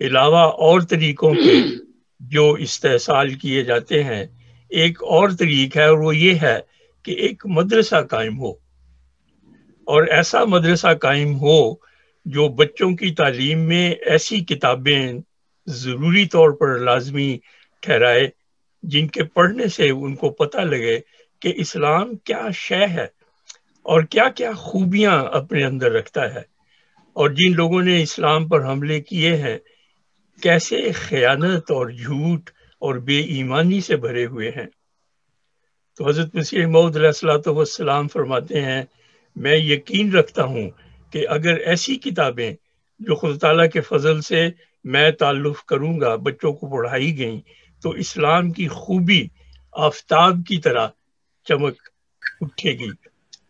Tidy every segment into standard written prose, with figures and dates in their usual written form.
علاوہ اور طریقوں کے جو استحصال کیے جاتے ہیں، ایک اور طریق ہے، اور وہ یہ ہے کہ ایک مدرسہ قائم ہو، اور ایسا مدرسہ قائم ہو جو بچوں کی تعلیم میں ایسی کتابیں ضروری طور پر لازمی ٹھہرائے جن کے پڑھنے سے ان کو پتہ لگے کہ اسلام کیا شے ہے اور کیا کیا خوبیاں اپنے اندر رکھتا ہے، اور جن لوگوں نے اسلام پر حملے کیے ہیں کیسے خیانت اور جھوٹ اور بے ایمانی سے بھرے ہوئے ہیں۔ تو حضرت مسیح موعود علیہ الصلوۃ والسلام فرماتے ہیں، میں یقین رکھتا ہوں کہ اگر ایسی کتابیں جو خدا تعالیٰ کے فضل سے میں تعلق کروں گا بچوں کو پڑھائی گئیں تو اسلام کی خوبی آفتاب کی طرح چمک اٹھے گی،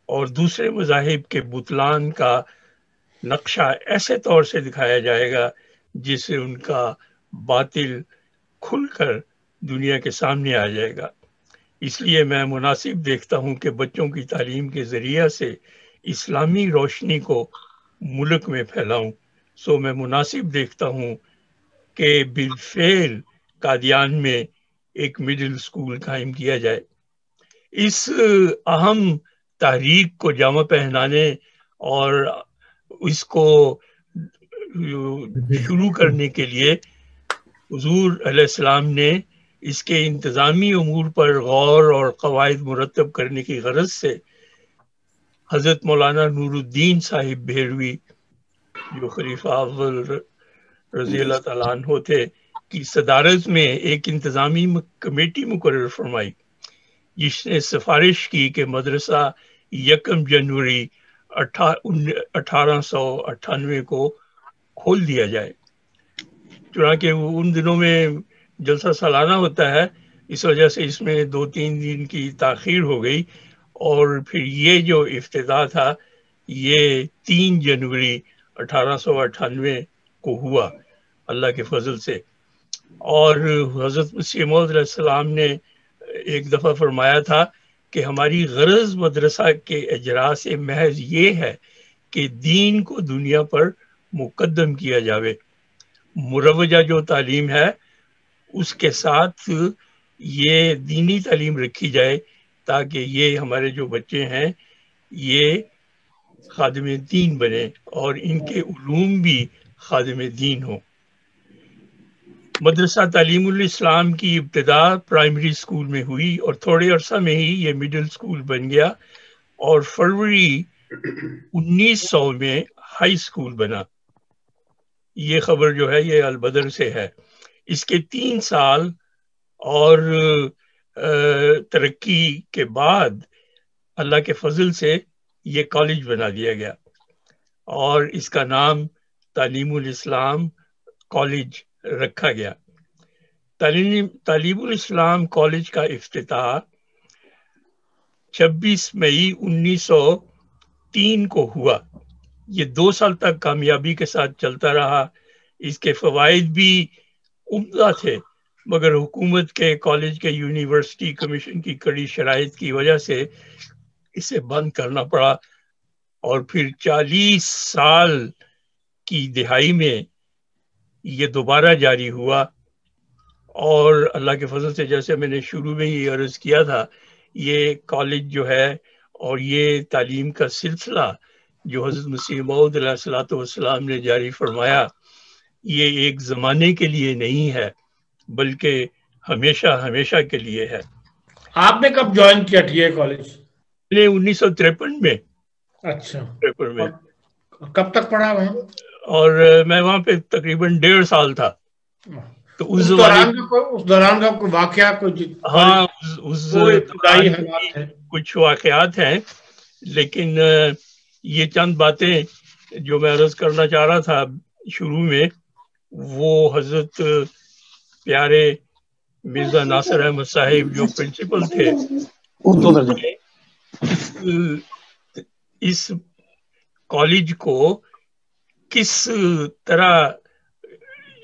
اور دوسرے مذاہب کے بطلان کا نقشہ ایسے طور سے دکھایا جائے گا جس سے ان کا باطل کھل کر دنیا کے سامنے آ جائے گا۔ اس لیے میں مناسب دیکھتا ہوں کہ بچوں کی تعلیم کے ذریعہ سے اسلامی روشنی کو ملک میں پھیلاؤں۔ سو میں مناسب دیکھتا ہوں کہ بالفعل قادیان میں ایک مڈل اسکول قائم کیا جائے۔ اس اہم تحریک کو جامہ پہنانے اور اس کو شروع کرنے کے لیے حضور علیہ السلام نے اس کے انتظامی امور پر غور اور قواعد مرتب کرنے کی غرض سے حضرت مولانا نور الدین صاحب بھیروی جو خلیفہ اول رضی اللہ تعالیٰ عنہ تھے کی صدارت میں ایک انتظامی کمیٹی مقرر فرمائی جس نے سفارش کی کہ مدرسہ 1 جنوری 1898 کو کھول دیا جائے۔ چنانکہ ان دنوں میں جلسہ سالانہ ہوتا ہے، اس وجہ سے اس میں 2-3 دن کی تاخیر ہو گئی، اور پھر یہ جو افتتاح تھا یہ 3 جنوری 1898 کو ہوا اللہ کے فضل سے۔ اور حضرت مسیح موعود علیہ السلام نے ایک دفعہ فرمایا تھا کہ ہماری غرض مدرسہ کے اجراء سے محض یہ ہے کہ دین کو دنیا پر مقدم کیا جاوے، مروجہ جو تعلیم ہے اس کے ساتھ یہ دینی تعلیم رکھی جائے تاکہ یہ ہمارے جو بچے ہیں یہ خادم دین بنے اور ان کے علوم بھی خادم دین ہوں۔ مدرسہ تعلیم الاسلام کی ابتدا پرائمری اسکول میں ہوئی اور تھوڑے عرصہ میں ہی یہ مڈل اسکول بن گیا، اور فروری 1900 میں ہائی اسکول بنا۔ یہ خبر جو ہے یہ البدر سے ہے۔ اس کے 3 سال اور ترقی کے بعد اللہ کے فضل سے یہ کالج بنا دیا گیا اور اس کا نام تعلیم الاسلام کالج رکھا گیا۔ تعلیم الاسلام کالج کا افتتاح 26 مئی 1903 کو ہوا۔ یہ 2 سال تک کامیابی کے ساتھ چلتا رہا۔ اس کے فوائد بھی عمدہ تھے، مگر حکومت کے کالج کے یونیورسٹی کمیشن کی کڑی شرائط کی وجہ سے اسے بند کرنا پڑا، اور پھر 40 سال کی دہائی میں یہ دوبارہ جاری ہوا۔ اور اللہ کے فضل سے جیسے میں نے شروع میں ہی عرض کیا تھا، یہ کالج جو ہے اور یہ تعلیم کا سلسلہ جو حضرت مسیح موعود علیہ الصلوۃ والسلام نے جاری فرمایا یہ ایک زمانے کے لیے نہیں ہے بلکہ ہمیشہ ہمیشہ کے لیے ہے۔ آپ نے کب جوائن کیا ٹی اے کالج؟ 1953 میں۔ اچھا، 53 میں۔ کب تک پڑھا وہاں؟ اور میں وہاں پہ تقریباً 1.5 سال تھا۔ تو اس دوران کا کوئی واقعہ ہاں کچھ واقعات ہیں، لیکن یہ چند باتیں جو میں عرض کرنا چاہ رہا تھا شروع میں، وہ حضرت پیارے مرزا ناصر احمد صاحب جو پرنسپل تھے اس کالج کو کس طرح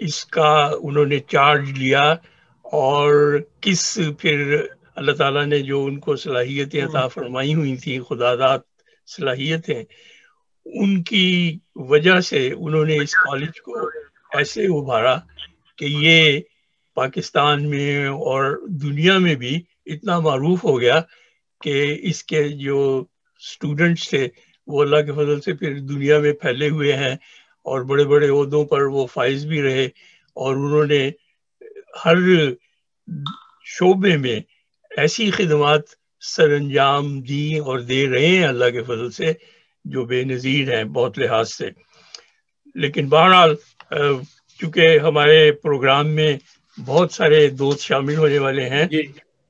اس کا انہوں نے چارج لیا، اور پھر اللہ تعالیٰ نے جو ان کو صلاحیتیں عطا فرمائی ہوئی تھیں، خداداد صلاحیتیں، ان کی وجہ سے انہوں نے اس کالج کو ایسے ابھارا کہ یہ پاکستان میں اور دنیا میں بھی اتنا معروف ہو گیا کہ اس کے جو اسٹوڈنٹس تھے وہ اللہ کے فضل سے پھر دنیا میں پھیلے ہوئے ہیں اور بڑے بڑے عہدوں پر وہ فائز بھی رہے، اور انہوں نے ہر شعبے میں ایسی خدمات سر انجام دی اور دے رہے ہیں اللہ کے فضل سے جو بے نظیر ہیں بہت لحاظ سے۔ لیکن بہرحال چونکہ ہمارے پروگرام میں بہت سارے دوست شامل ہونے والے ہیں،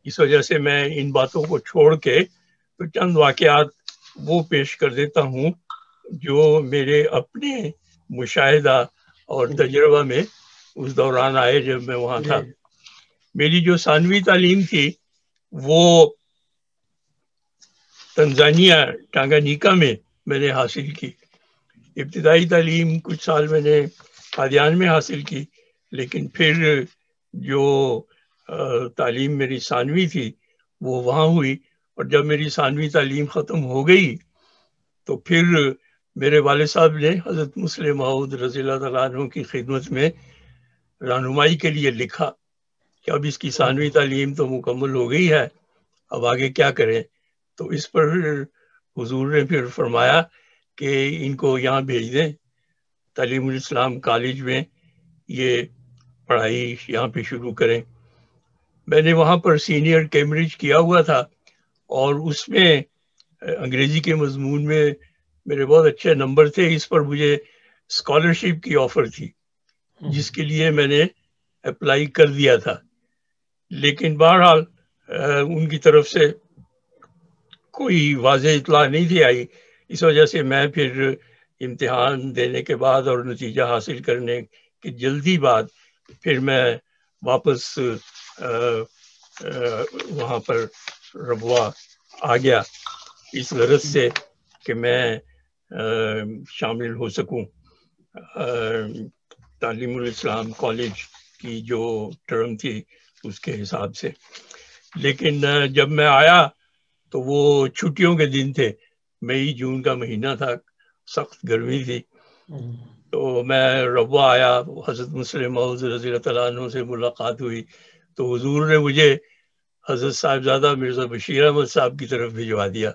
اس وجہ سے میں ان باتوں کو چھوڑ کے تو چند واقعات وہ پیش کر دیتا ہوں جو میرے اپنے مشاہدہ اور تجربہ میں اس دوران آئے جب میں وہاں تھا۔ میری جو ثانوی تعلیم تھی وہ تنزانیہ ٹانگانیکا میں میں نے حاصل کی۔ ابتدائی تعلیم کچھ سال میں نے قادیان میں حاصل کی، لیکن پھر جو تعلیم میری ثانوی تھی وہ وہاں ہوئی، اور جب میری ثانوی تعلیم ختم ہو گئی تو پھر میرے والد صاحب نے حضرت مسلم موعود رضی اللہ تعالیٰ عنہ کی خدمت میں رہنمائی کے لیے لکھا کہ اب اس کی ثانوی تعلیم تو مکمل ہو گئی ہے، اب آگے کیا کریں؟ تو اس پر حضور نے پھر فرمایا کہ ان کو یہاں بھیج دیں، تعلیم الاسلام کالج میں یہ پڑھائی یہاں پہ شروع کریں۔ میں نے وہاں پر سینئر کیمبرج کیا ہوا تھا، اور اس میں انگریزی کے مضمون میں میرے بہت اچھے نمبر تھے، اس پر مجھے اسکالرشپ کی آفر تھی جس کے لیے میں نے اپلائی کر دیا تھا، لیکن بہرحال ان کی طرف سے کوئی واضح اطلاع نہیں تھی آئی، اس وجہ سے میں پھر امتحان دینے کے بعد اور نتیجہ حاصل کرنے کی جلدی بعد پھر میں واپس وہاں پر ربوہ آ گیا، اس غرض سے کہ میں شامل ہو سکوں تعلیم الاسلام کالج کی جو ٹرم تھی اس کے حساب سے۔ لیکن جب میں آیا تو وہ چھٹیوں کے دن تھے، مئی جون کا مہینہ تھا، سخت گرمی تھی، تو میں ربوہ آیا، حضرت مسلم موعود رضی اللہ تعالیٰ عنہ سے ملاقات ہوئی، تو حضور نے مجھے حضرت صاحبزادہ مرزا بشیر احمد صاحب کی طرف بھجوا دیا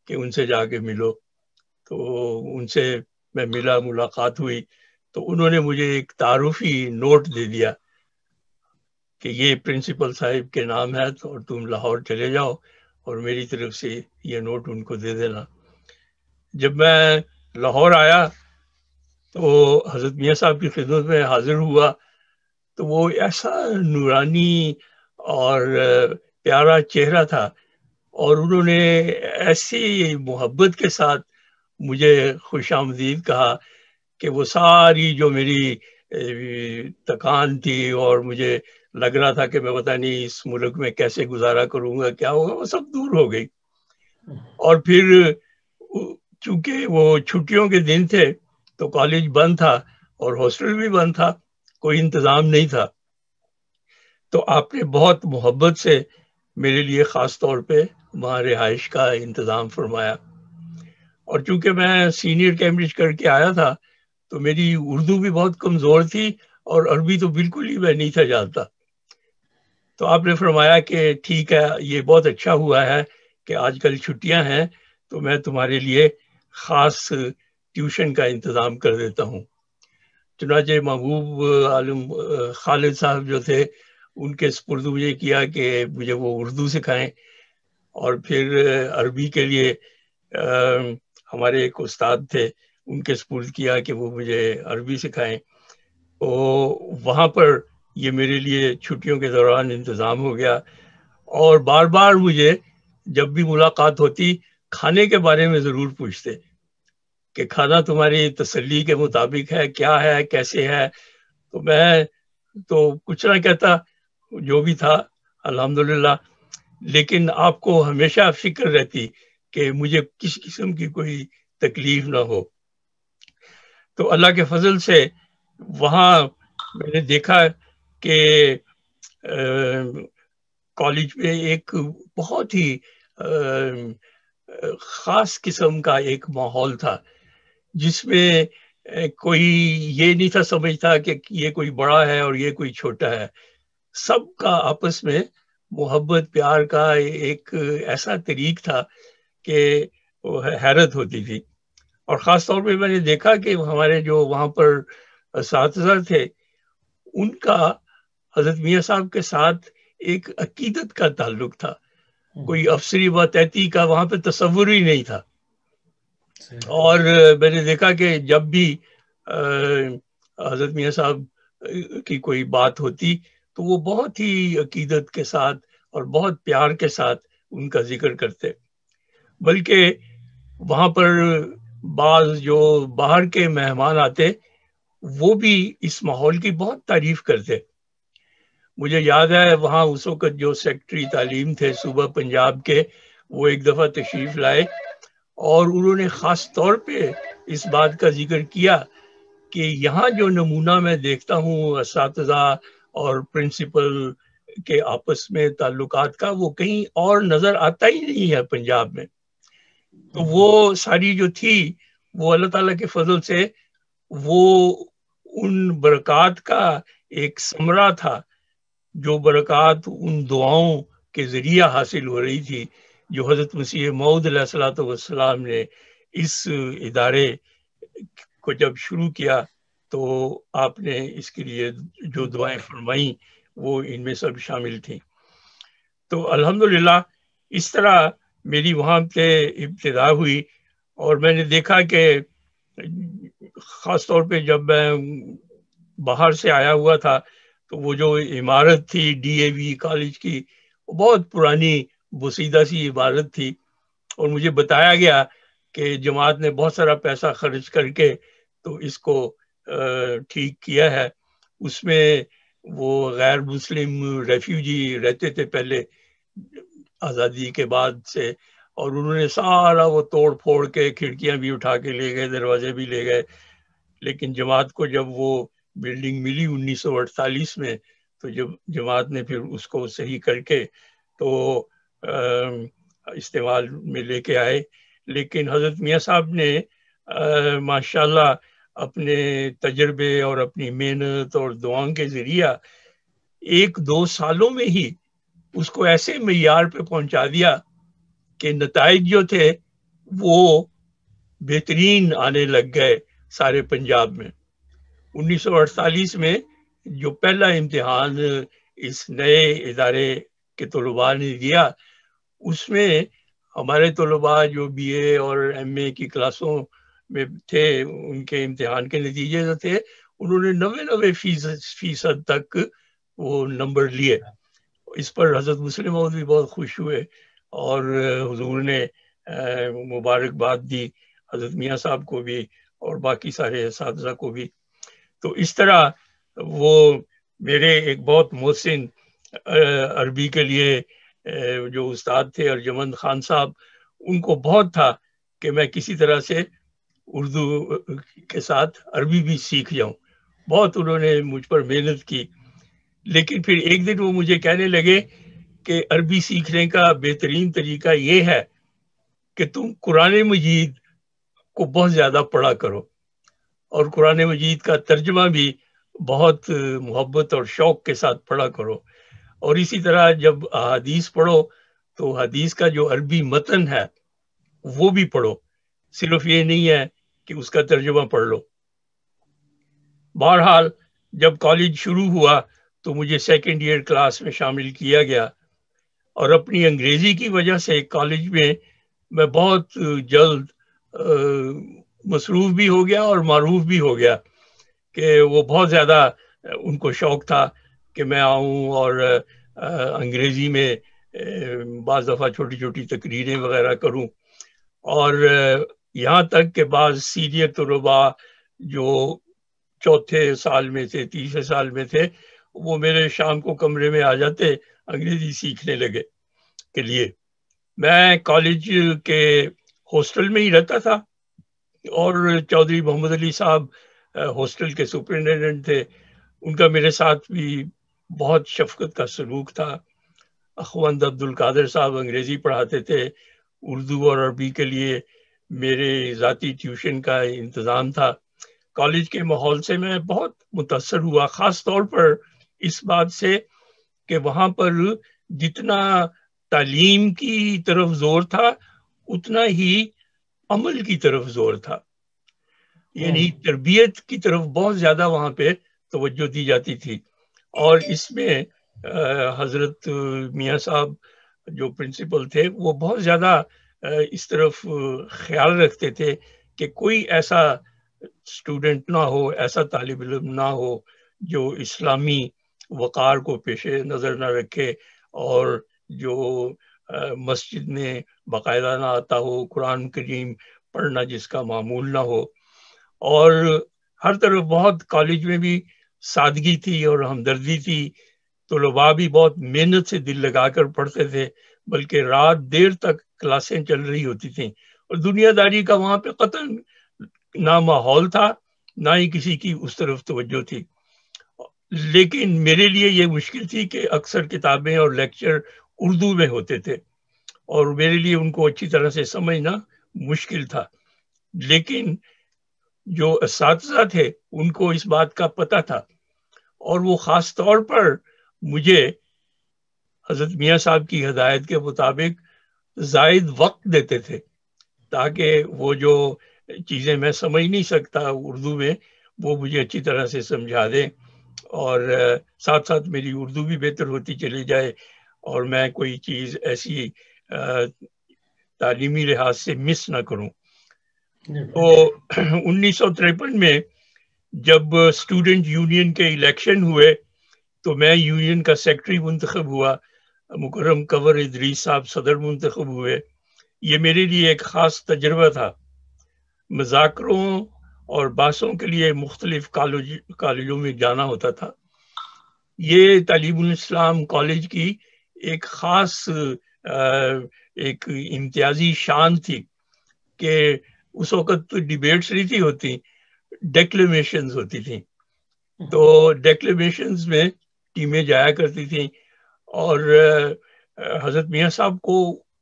کہ ان سے جا کے ملو۔ تو ان سے میں ملا، ملاقات ہوئی، تو انہوں نے مجھے ایک تعارفی نوٹ دے دیا کہ یہ پرنسپل صاحب کے نام ہے اور تم لاہور چلے جاؤ اور میری طرف سے یہ نوٹ ان کو دے دینا۔ جب میں لاہور آیا تو حضرت میاں صاحب کی خدمت میں حاضر ہوا تو وہ ایسا نورانی اور پیارا چہرہ تھا، اور انہوں نے ایسی محبت کے ساتھ مجھے خوش آمدید کہا کہ وہ ساری جو میری تکان تھی اور مجھے لگ رہا تھا کہ میں پتہ نہیں اس ملک میں کیسے گزارا کروں گا، کیا ہوگا، وہ سب دور ہو گئی۔ اور پھر چونکہ وہ چھٹیوں کے دن تھے تو کالج بند تھا اور ہاسٹل بھی بند تھا، کوئی انتظام نہیں تھا، تو آپ نے بہت محبت سے میرے لیے خاص طور پہ وہاں رہائش کا انتظام فرمایا۔ اور چونکہ میں سینئر کیمبرج کر کے آیا تھا تو میری اردو بھی بہت کمزور تھی اور عربی تو بالکل ہی میں نہیں تھا جانتا، تو آپ نے فرمایا کہ ٹھیک ہے، یہ بہت اچھا ہوا ہے کہ آج کل چھٹیاں ہیں تو میں تمہارے لیے خاص ٹیوشن کا انتظام کر دیتا ہوں۔ چنانچہ محبوب عالم خالد صاحب جو تھے ان کے سپرد مجھے کیا کہ مجھے وہ اردو سکھائیں، اور پھر عربی کے لیے ہمارے ایک استاد تھے ان کے سپرد کیا کہ وہ مجھے عربی سکھائیں۔ تو وہاں پر یہ میرے لیے چھٹیوں کے دوران انتظام ہو گیا، اور بار بار مجھے جب بھی ملاقات ہوتی کھانے کے بارے میں ضرور پوچھتے کہ کھانا تمہاری تسلی کے مطابق ہے، کیا ہے، کیسے ہے؟ تو میں تو کچھ نہ کہتا، جو بھی تھا الحمدللہ، لیکن آپ کو ہمیشہ فکر رہتی کہ مجھے کس قسم کی کوئی تکلیف نہ ہو۔ تو اللہ کے فضل سے وہاں میں نے دیکھا کہ کالج میں ایک بہت ہی خاص قسم کا ایک ماحول تھا، جس میں کوئی یہ نہیں تھا سمجھتا کہ یہ کوئی بڑا ہے اور یہ کوئی چھوٹا ہے. سب کا آپس میں محبت پیار کا ایک ایسا طریق تھا کہ حیرت ہوتی تھی. اور خاص طور پہ میں نے دیکھا کہ ہمارے جو وہاں پر اساتذہ تھے ان کا حضرت میاں صاحب کے ساتھ ایک عقیدت کا تعلق تھا. کوئی افسری باتیتی کا وہاں پہ تصور ہی نہیں تھا. اور میں نے دیکھا کہ جب بھی حضرت میاں صاحب کی کوئی بات ہوتی تو وہ بہت ہی عقیدت کے ساتھ اور بہت پیار کے ساتھ ان کا ذکر کرتے. بلکہ وہاں پر بعض جو باہر کے مہمان آتے وہ بھی اس ماحول کی بہت تعریف کرتے. مجھے یاد ہے وہاں اس وقت جو سیکٹری تعلیم تھے صوبہ پنجاب کے، وہ ایک دفعہ تشریف لائے اور انہوں نے خاص طور پہ اس بات کا ذکر کیا کہ یہاں جو نمونہ میں دیکھتا ہوں اساتذہ اور پرنسپل کے آپس میں تعلقات کا، وہ کہیں اور نظر آتا ہی نہیں ہے پنجاب میں. تو وہ ساری جو تھی وہ اللہ تعالیٰ کے فضل سے وہ ان برکات کا ایک ثمرہ تھا، جو برکات ان دعاؤں کے ذریعہ حاصل ہو رہی تھی جو حضرت مسیح موعود علیہ الصلوۃ والسلام نے اس ادارے کو جب شروع کیا تو آپ نے اس کے لیے جو دعائیں فرمائیں وہ ان میں سب شامل تھیں. تو الحمدللہ اس طرح میری وہاں پہ ابتدا ہوئی. اور میں نے دیکھا کہ خاص طور پہ جب میں باہر سے آیا ہوا تھا تو وہ جو عمارت تھی ڈی اے وی کالج کی، وہ بہت پرانی بسیدہ سی عمارت تھی. اور مجھے بتایا گیا کہ جماعت نے بہت سارا پیسہ خرچ کر کے تو اس کو ٹھیک کیا ہے. اس میں وہ غیر مسلم ریفیوجی رہتے تھے پہلے آزادی کے بعد سے، اور انہوں نے سارا وہ توڑ پھوڑ کے کھڑکیاں بھی اٹھا کے لے گئے، دروازے بھی لے گئے. لیکن جماعت کو جب وہ بلڈنگ ملی 1948 میں تو جب جماعت نے پھر اس کو صحیح کر کے تو استعمال میں لے کے آئے. لیکن حضرت میاں صاحب نے ماشاءاللہ اپنے تجربے اور اپنی محنت اور دعاؤں کے ذریعہ 1-2 سالوں میں ہی اس کو ایسے معیار پہ پہنچا دیا کہ نتائج جو تھے وہ بہترین آنے لگ گئے سارے پنجاب میں. 1948 میں جو پہلا امتحان اس نئے ادارے کے طلباء نے دیا، اس میں ہمارے طلباء جو بی اے اور ایم اے کی کلاسوں میں تھے، ان کے امتحان کے نتیجے جو تھے انہوں نے 99% تک وہ نمبر لیے. اس پر حضرت مسلم موعود بھی بہت خوش ہوئے اور حضور نے مبارکباد دی حضرت میاں صاحب کو بھی اور باقی سارے اساتذہ کو بھی. تو اس طرح وہ میرے ایک بہت محسن عربی کے لیے جو استاد تھے ارجمند خان صاحب، ان کو بہت تھا کہ میں کسی طرح سے اردو کے ساتھ عربی بھی سیکھ جاؤں. بہت انہوں نے مجھ پر محنت کی. لیکن پھر ایک دن وہ مجھے کہنے لگے کہ عربی سیکھنے کا بہترین طریقہ یہ ہے کہ تم قرآن مجید کو بہت زیادہ پڑھا کرو اور قرآن مجید کا ترجمہ بھی بہت محبت اور شوق کے ساتھ پڑھا کرو. اور اسی طرح جب احادیث پڑھو تو حدیث کا جو عربی متن ہے وہ بھی پڑھو، صرف یہ نہیں ہے کہ اس کا ترجمہ پڑھ لو. بہرحال جب کالج شروع ہوا تو مجھے 2nd ایئر کلاس میں شامل کیا گیا، اور اپنی انگریزی کی وجہ سے کالج میں بہت جلد مصروف بھی ہو گیا اور معروف بھی ہو گیا کہ وہ بہت زیادہ ان کو شوق تھا کہ میں آؤں اور انگریزی میں بعض دفعہ چھوٹی چھوٹی تقریریں وغیرہ کروں. اور یہاں تک کہ بعض سینئر طلباء جو 4تھے سال میں تھے، 3 سال میں تھے، وہ میرے شام کو کمرے میں آ جاتے انگریزی سیکھنے لگے کے لیے. میں کالج کے ہاسٹل میں ہی رہتا تھا اور چودھری محمد علی صاحب ہاسٹل کے سپرنٹینڈنٹ تھے. ان کا میرے ساتھ بھی بہت شفقت کا سلوک تھا. اخوند عبد القادر صاحب انگریزی پڑھاتے تھے. اردو اور عربی کے لیے میرے ذاتی ٹیوشن کا انتظام تھا. کالج کے ماحول سے میں بہت متاثر ہوا، خاص طور پر اس بات سے کہ وہاں پر جتنا تعلیم کی طرف زور تھا اتنا ہی عمل کی طرف زور تھا، یعنی تربیت کی طرف بہت زیادہ وہاں پہ توجہ دی جاتی تھی. اور اس میں حضرت میاں صاحب جو پرنسپل تھے وہ بہت زیادہ اس طرف خیال رکھتے تھے کہ کوئی ایسا اسٹوڈنٹ نہ ہو، ایسا طالب علم نہ ہو جو اسلامی وقار کو پیش نظر نہ رکھے اور جو مسجد میں باقاعدہ نہ آتا ہو، قرآن کریم پڑھنا جس کا معمول نہ ہو. اور ہر طرف بہت کالج میں بھی سادگی تھی اور ہمدردی تھی. طلباء بھی بہت محنت سے دل لگا کر پڑھتے تھے، بلکہ رات دیر تک کلاسیں چل رہی ہوتی تھیں، اور دنیا داری کا وہاں پہ قطعاً نہ ماحول تھا نہ ہی کسی کی اس طرف توجہ تھی. لیکن میرے لیے یہ مشکل تھی کہ اکثر کتابیں اور لیکچر اردو میں ہوتے تھے اور میرے لیے ان کو اچھی طرح سے سمجھنا مشکل تھا. لیکن جو اساتذہ تھے ان کو اس بات کا پتہ تھا، اور وہ خاص طور پر مجھے حضرت میاں صاحب کی ہدایت کے مطابق زائد وقت دیتے تھے تاکہ وہ جو چیزیں میں سمجھ نہیں سکتا اردو میں وہ مجھے اچھی طرح سے سمجھا دیں، اور ساتھ ساتھ میری اردو بھی بہتر ہوتی چلی جائے اور میں کوئی چیز ایسی تعلیمی لحاظ سے مس نہ کروں. تو 1953 میں جب اسٹوڈنٹ یونین کے الیکشن ہوئے تو میں یونین کا سیکرٹری منتخب ہوا، مکرم کنور ادریس صاحب صدر منتخب ہوئے. یہ میرے لیے ایک خاص تجربہ تھا. مذاکروں اور بحثوں کے لیے مختلف کالجوں میں جانا ہوتا تھا. یہ تعلیم الاسلام کالج کی ایک خاص ایک امتیازی شان تھی کہ اس وقت ڈیبیٹس نہیں تھی ہوتی، ڈیکلیمیشنز ہوتی تھیں. تو ڈیکلیمیشنز میں ٹیمیں جایا کرتی تھیں، اور حضرت میاں صاحب کو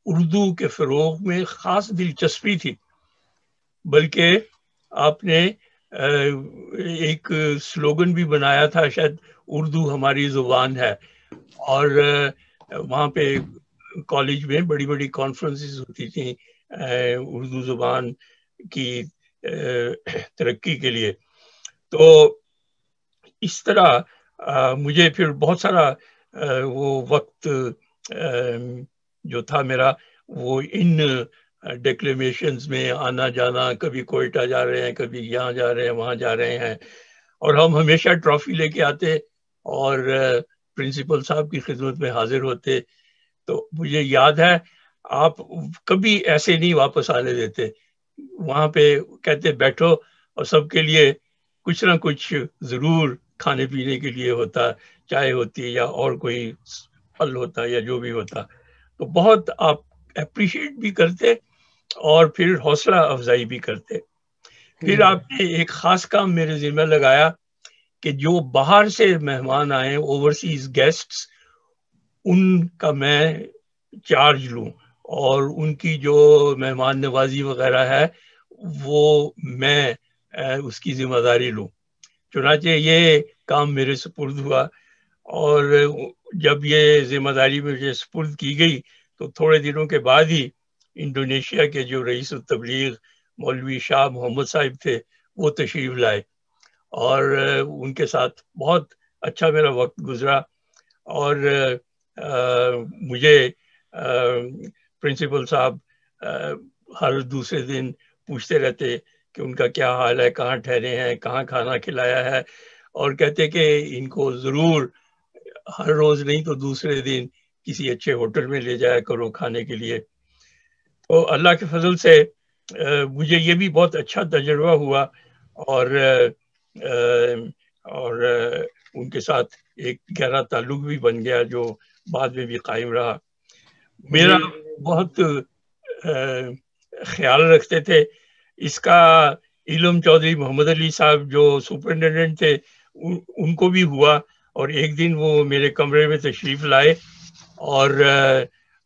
اردو کے فروغ میں خاص دلچسپی تھی. بلکہ آپ نے ایک سلوگن بھی بنایا تھا، شاید اردو ہماری زبان ہے، اور وہاں پہ کالج میں بڑی بڑی کانفرنسز ہوتی تھیں اردو زبان کی ترقی کے لیے. تو اس طرح مجھے پھر بہت سارا وہ وقت جو تھا میرا وہ ان ڈیکلیمیشنز میں آنا جانا، کبھی کوئٹہ جا رہے ہیں، کبھی یہاں جا رہے ہیں، وہاں جا رہے ہیں، اور ہم ہمیشہ ٹرافی لے کے آتے اور پرنسپل صاحب کی خدمت میں حاضر ہوتے. تو مجھے یاد ہے آپ کبھی ایسے نہیں واپس آنے دیتے، وہاں پہ کہتے بیٹھو اور سب کے لیے کچھ نہ کچھ ضرور کھانے پینے کے لیے ہوتا، چائے ہوتی یا اور کوئی پھل ہوتا یا جو بھی ہوتا. تو بہت آپ اپریشیٹ بھی کرتے اور پھر حوصلہ افزائی بھی کرتے. پھر آپ نے ایک خاص کام میرے ذمہ لگایا کہ جو باہر سے مہمان آئے، اوورسیز گیسٹس، ان کا میں چارج لوں اور ان کی جو مہمان نوازی وغیرہ ہے وہ میں اس کی ذمہ داری لوں. چنانچہ یہ کام میرے سپرد ہوا، اور جب یہ ذمہ داری مجھے سپرد کی گئی تو تھوڑے دنوں کے بعد ہی انڈونیشیا کے جو رئیس التبلیغ مولوی شاہ محمد صاحب تھے وہ تشریف لائے، اور ان کے ساتھ بہت اچھا میرا وقت گزرا. اور مجھے پرنسپل صاحب ہر دوسرے دن پوچھتے رہتے کہ ان کا کیا حال ہے، کہاں ٹھہرے ہیں، کہاں کھانا کھلایا ہے، اور کہتے کہ ان کو ضرور ہر روز نہیں تو دوسرے دن کسی اچھے ہوٹل میں لے جایا کرو کھانے کے لیے. تو اللہ کے فضل سے مجھے یہ بھی بہت اچھا تجربہ ہوا، اور ان کے ساتھ ایک گہرا تعلق بھی بن گیا جو بعد میں بھی قائم رہا. میرا بہت خیال رکھتے تھے. اس کا علم چودھری محمد علی صاحب جو سپرنٹینڈنٹ تھے ان کو بھی ہوا، اور ایک دن وہ میرے کمرے میں تشریف لائے اور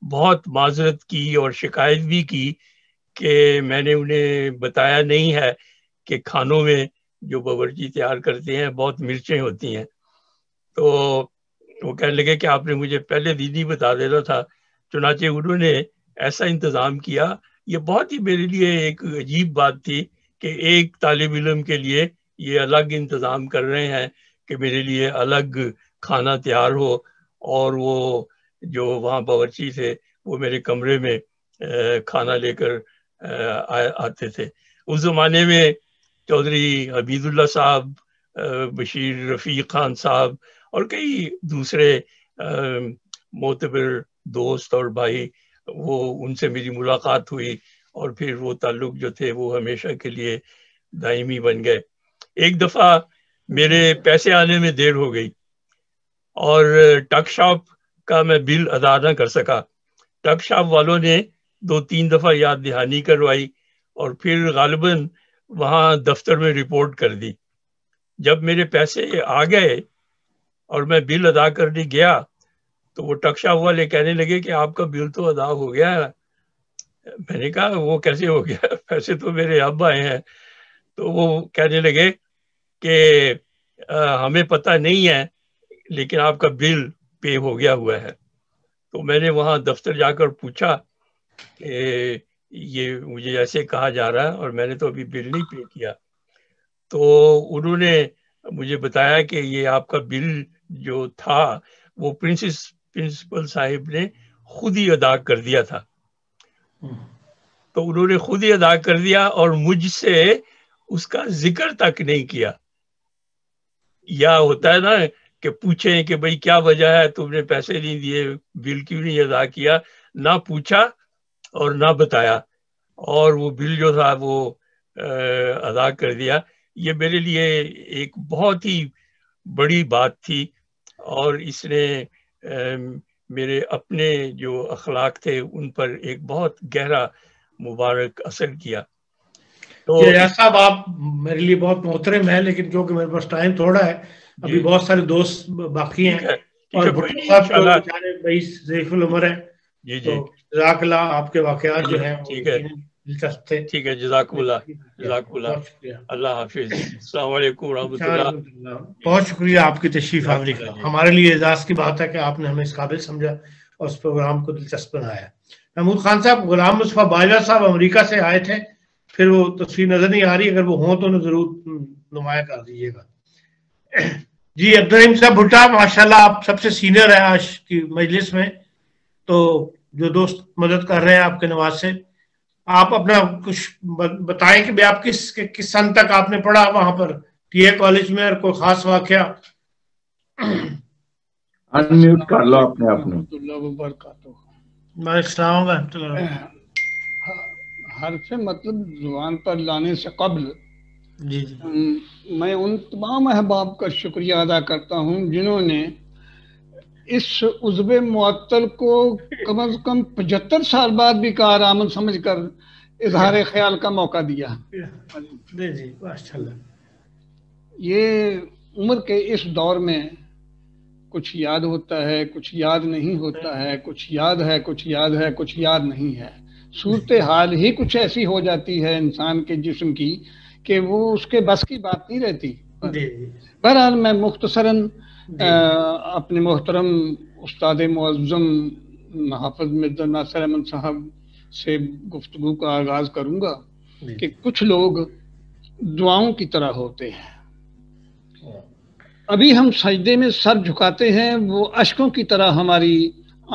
بہت معذرت کی اور شکایت بھی کی کہ میں نے انہیں بتایا نہیں ہے کہ کھانوں میں جو باورچی تیار کرتے ہیں بہت مرچیں ہوتی ہیں. تو وہ کہنے لگے کہ آپ نے مجھے پہلے دن ہی بتا دینا تھا. چنانچہ انہوں نے ایسا انتظام کیا. یہ بہت ہی میرے لیے ایک عجیب بات تھی کہ ایک طالب علم کے لیے یہ الگ انتظام کر رہے ہیں کہ میرے لیے الگ کھانا تیار ہو, اور وہ جو وہاں باورچی تھے وہ میرے کمرے میں کھانا لے کر آتے تھے. اس زمانے میں چودھری حمید اللہ صاحب, بشیر رفیق خان صاحب اور کئی دوسرے معتبر دوست اور بھائی, وہ ان سے میری ملاقات ہوئی اور پھر وہ تعلق جو تھے وہ ہمیشہ کے لیے دائمی بن گئے. ایک دفعہ میرے پیسے آنے میں دیر ہو گئی اور ٹک شاپ کا میں بل ادا نہ کر سکا. ٹک شاپ والوں نے 2-3 دفعہ یاد دہانی کروائی اور پھر غالباً وہاں دفتر میں رپورٹ کر دی. جب میرے پیسے آ گئے اور میں بل ادا کرنے گیا تو وہ ٹک شاپ والے کہنے لگے کہ آپ کا بل تو ادا ہو گیا ہے. میں نے کہا وہ کیسے ہو گیا, پیسے تو میرے اب آئے ہیں. تو وہ کہنے لگے کہ ہمیں پتہ نہیں ہے لیکن آپ کا بل پے ہو گیا ہوا ہے. تو میں نے وہاں دفتر جا کر پوچھا کہ یہ مجھے ایسے کہا جا رہا ہے اور میں نے تو ابھی بل نہیں پے کیا. تو انہوں نے مجھے بتایا کہ یہ آپ کا بل جو تھا وہ پرنسپل صاحب نے خود ہی ادا کر دیا تھا. تو انہوں نے خود ہی ادا کر دیا اور مجھ سے اس کا ذکر تک نہیں کیا. یا ہوتا ہے نا کہ پوچھیں کہ بھئی کیا وجہ ہے تم نے پیسے نہیں دیے, بل کیوں نہیں ادا کیا, نہ پوچھا اور نہ بتایا, اور وہ بل جو تھا وہ ادا کر دیا. یہ میرے لیے ایک بہت ہی بڑی بات تھی اور اس نے میرے اپنے جو اخلاق تھے ان پر ایک بہت گہرا مبارک اثر کیا. تو صاحب آپ میرے لیے بہت محترم ہیں, لیکن کیونکہ میرے پاس ٹائم تھوڑا ہے, ابھی بہت سارے دوست باقی ہیں اور بھٹو صاحب تو بیچارے بھائی ضعیف العمر ہیں. تو جزاک اللہ, آپ کے واقعات جو ہیں دلچسپ تھے. ٹھیک ہے, جزاک اللہ, اللہ حافظ, السلام علیکم ورحمۃ اللہ. بہت شکریہ آپ کی تشریف آوری کا. ہمارے لیے اعزاز کی بات ہے کہ آپ نے ہمیں اس قابل سمجھا اور اس پروگرام کو دلچسپ بنایا. محمود خان صاحب, غلام مصطفیٰ باجوہ صاحب امریکہ سے آئے تھے, پھر وہ تصویر نظر نہیں آ رہی, اگر وہ ہوں تو انہیں ضرور نمایاں کر دیجیے گا. جی عبدالرحیم صاحب بھٹا, ماشاءاللہ آپ سب سے سینئر ہیں آج کی مجلس میں, تو جو دوست مدد کر رہے ہیں آپ کے نواز سے, آپ اپنا کچھ بتائیں کہ آپ کس سن تک آپ نے پڑھا وہاں پر ٹی اے کالج میں, اور کوئی خاص واقعہ. انمیوٹ کر لو اپنے آپ نے. السلام علیکم. حرف مطلب زبان پر لانے سے قبل جی میں ان تمام احباب کا شکریہ ادا کرتا ہوں جنہوں نے اس عضو معطل کو کم از کم 75 سال بعد بھی کارآمد سمجھ کر اظہار خیال کا موقع دیا. جی ماشاءاللہ. یہ عمر کے اس دور میں کچھ یاد ہوتا ہے, کچھ یاد نہیں ہوتا ہے, کچھ یاد ہے, کچھ یاد ہے, کچھ یاد نہیں ہے. صورتحال ہی کچھ ایسی ہو جاتی ہے انسان کے جسم کی کہ وہ اس کے بس کی بات نہیں رہتی. بہرحال میں مختصراً اپنے محترم استاد معظم حافظ مرزا ناصر احمد صاحب سے گفتگو کا آغاز کروں گا کہ کچھ لوگ دعاؤں کی طرح ہوتے ہیں. ابھی ہم سجدے میں سر جھکاتے ہیں, وہ اشکوں کی طرح ہماری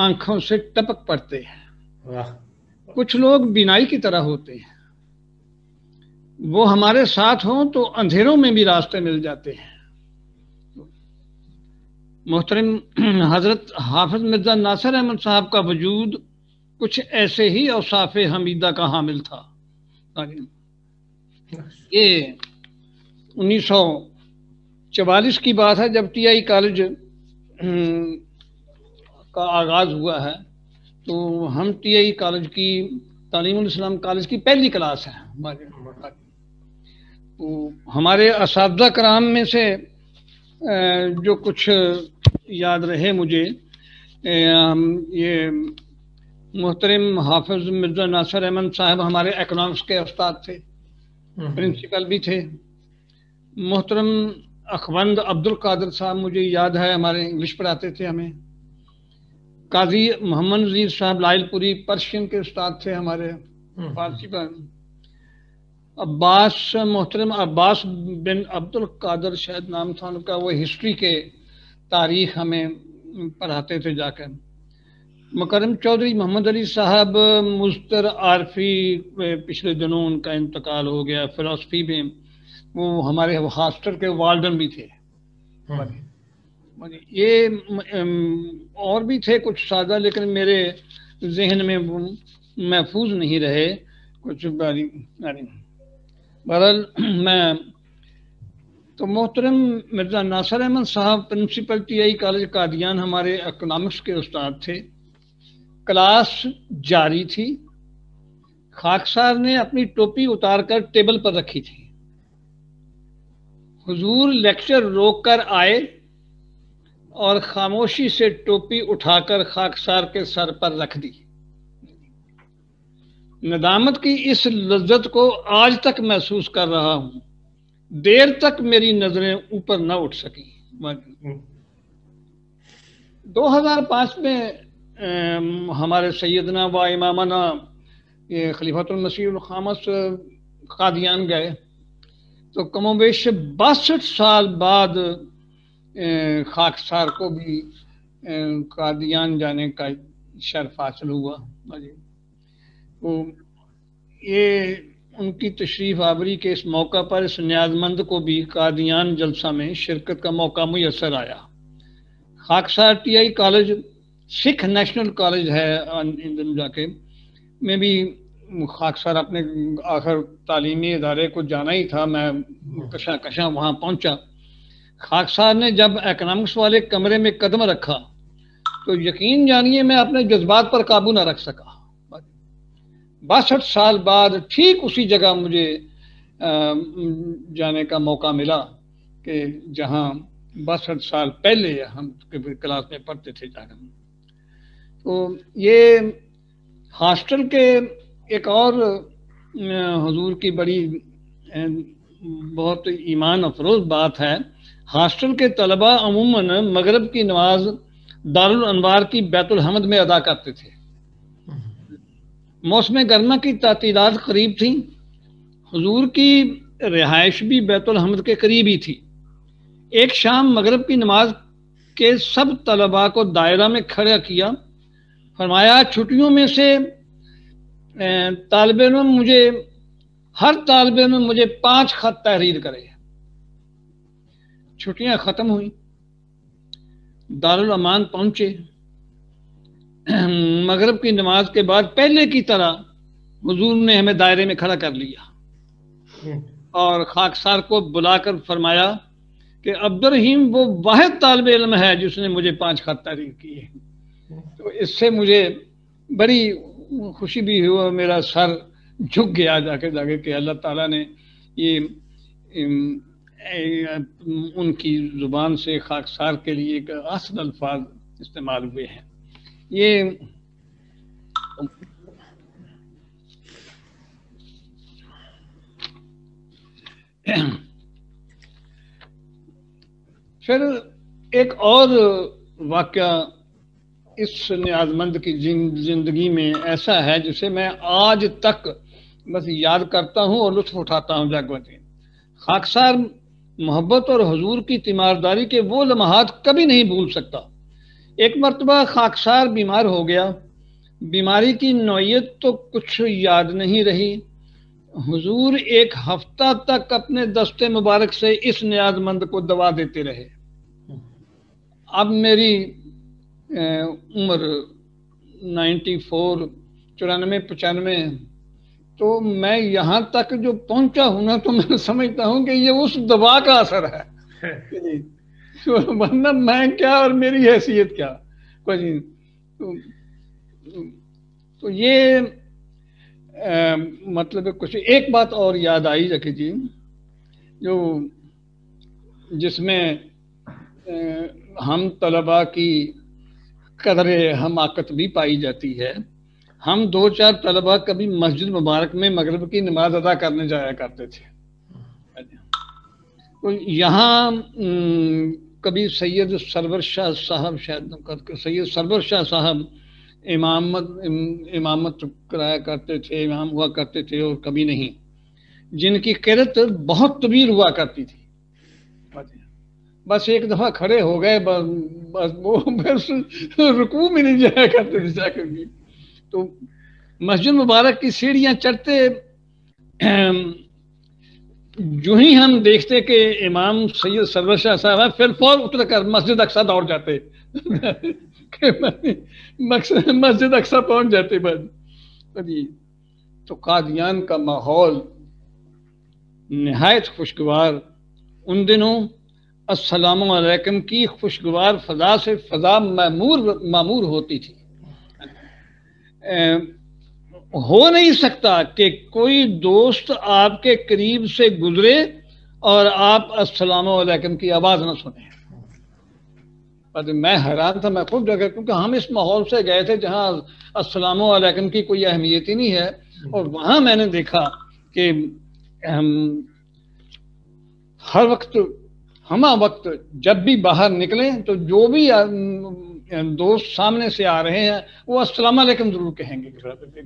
آنکھوں سے ٹپک پڑتے ہیں. کچھ لوگ بینائی کی طرح ہوتے ہیں, وہ ہمارے ساتھ ہوں تو اندھیروں میں بھی راستے مل جاتے ہیں. محترم حضرت حافظ مرزا ناصر احمد صاحب کا وجود کچھ ایسے ہی اوصاف حمیدہ کا حامل تھا. یہ 1944 کی بات ہے جب ٹی آئی کالج کا آغاز ہوا ہے. تو ہم ٹی آئی کالج کی تعلیم الاسلام کالج کی پہلی کلاس ہے. تو ہمارے اساتذہ کرام میں سے جو کچھ یاد رہے مجھے, یہ محترم حافظ مرزا ناصر احمد صاحب ہمارے اکنامکس کے استاد تھے, پرنسپل بھی تھے. محترم اخوند عبد القادر صاحب مجھے یاد ہے، ہمارے انگلش پڑھاتے تھے ہمیں. قاضی محمد نذیر صاحب لائل پوری پرشین کے استاد تھے ہمارے، فارسی پر. محترم عباس بن عبد القادر شاید نام تھا ان کا، وہ ہسٹری کے تاریخ ہمیں پڑھاتے تھے جا کر. مکرم چودھری محمد علی صاحب مستر عارفی، پچھلے دنوں ان کا انتقال ہو گیا، فلسفی میں وہ ہمارے ہاسٹل کے وارڈن بھی تھے. یہ اور بھی تھے کچھ سادہ، لیکن میرے ذہن میں محفوظ نہیں رہے کچھ. بہرحال میں تو محترم مرزا ناصر احمد صاحب principal T I college Qadian ہمارے اکنامکس کے استاد تھے. کلاس جاری تھی، خاکسار نے اپنی ٹوپی اتار کر ٹیبل پر رکھی تھی. حضور لیکچر روک کر آئے اور خاموشی سے ٹوپی اٹھا کر خاکسار کے سر پر رکھ دی. ندامت کی اس لذت کو آج تک محسوس کر رہا ہوں. دیر تک میری نظریں اوپر نہ اٹھ سکی. 2005 میں ہمارے سیدنا و امامنا خلیفۃ المسیح الخامس قادیان گئے تو کم و بیش 62 سال بعد خاکسار کو بھی قادیان جانے کا شرف حاصل ہوا. تو یہ ان کی تشریف آوری کے اس موقع پر اس نیاز مند کو بھی قادیان جلسہ میں شرکت کا موقع میسر آیا. خاکسار T I college Sikh national college ہے ان جا کے، میں بھی خاکسار اپنے آخر تعلیمی ادارے کو جانا ہی تھا، میں کشاں وہاں پہنچا. خاکسار نے جب اکنامکس والے کمرے میں قدم رکھا تو یقین جانیے میں اپنے جذبات پر قابو نہ رکھ سکا. 62 سال بعد ٹھیک اسی جگہ مجھے جانے کا موقع ملا کہ جہاں 62 سال پہلے ہم کلاس میں پڑھتے تھے جا کر. تو یہ ہاسٹل کے ایک اور حضور کی بڑی بہت ایمان افروز بات ہے. ہاسٹل کے طلباء عموماً مغرب کی نماز دارالانوار کی بیت الحمد میں ادا کرتے تھے. موسم گرما کی تعطیلات قریب تھیں. حضور کی رہائش بھی بیت الحمد کے قریب ہی تھی. ایک شام مغرب کی نماز کے سب طلباء کو دائرہ میں کھڑا کیا، فرمایا چھٹیوں میں سے ہر طالب علم مجھے 5 خط تحریر کرے. چھٹیاں ختم ہوئیں، دارالامان پہنچے. مغرب کی نماز کے بعد پہلے کی طرح حضور نے ہمیں دائرے میں کھڑا کر لیا اور خاکسار کو بلا کر فرمایا کہ عبد الرحیم وہ واحد طالب علم ہے جس نے مجھے 5 خط تحریر کیے. تو اس سے مجھے بڑی خوشی بھی ہوا، میرا سر جھک گیا جا کے کہ اللہ تعالیٰ نے یہ ان کی زبان سے خاکسار کے لیے ایک اصل الفاظ استعمال ہوئے ہیں. یہ پھر ایک اور واقعہ اس نیازمند کی زندگی میں ایسا ہے جسے میں آج تک بس یاد کرتا ہوں اور لطف اٹھاتا ہوں جاگوتی. خاکسار محبت اور حضور کی تیمارداری کے وہ لمحات کبھی نہیں بھول سکتا. ایک مرتبہ خاکسار بیمار ہو گیا. بیماری کی نوعیت تو کچھ یاد نہیں رہی. حضور 1 ہفتہ تک اپنے دست مبارک سے اس نیاز مند کو دوا دیتے رہے. اب میری عمر 94 95 تو میں یہاں تک جو پہنچا ہوں نا تو میں سمجھتا ہوں کہ یہ اس دوا کا اثر ہے، ورنہ میں کیا اور میری حیثیت کیا. تو یہ مطلب کچھ ایک بات اور یاد آئی رکھے جی، جو جس میں ہم طلباء کی قدر حماقت بھی پائی جاتی ہے. ہم 2-4 طلباء کبھی مسجد مبارک میں مغرب کی نماز ادا کرنے جایا کرتے تھے. تو یہاں کبھی سید سرور شاہ صاحب، شاید سید سرور شاہ صاحب امامت کرایا کرتے تھے، امام ہوا کرتے تھے، اور کبھی نہیں، جن کی قرت بہت طویل ہوا کرتی تھی، بس ایک دفعہ کھڑے ہو گئے بس وہ رکوع میں نہیں جایا کرتے تھے جا کر کے. تو مسجد مبارک کی سیڑھیاں چڑھتے جو ہی ہم دیکھتے کہ امام سید سرور شاہ صاحب پھر فور اتر کر مسجد اقصی دوڑ جاتے مسجد اقصی پہنچ جاتے بس. تو قادیان کا ماحول نہایت خوشگوار. ان دنوں السلام علیکم کی خوشگوار فضا سے فضا معمور ہوتی تھی. ہو نہیں سکتا کہ کوئی دوست آپ کے قریب سے گزرے اور آپ السلام علیکم کی آواز نہ سنیں. میں حیران تھا، میں خود جگہ، کیونکہ ہم اس ماحول سے گئے تھے جہاں السلام علیکم کی کوئی اہمیت ہی نہیں ہے، اور وہاں میں نے دیکھا کہ ہر وقت ہمہ وقت جب بھی باہر نکلیں تو جو بھی دوست سامنے سے آ رہے ہیں وہ السلام علیکم ضرور کہیں گے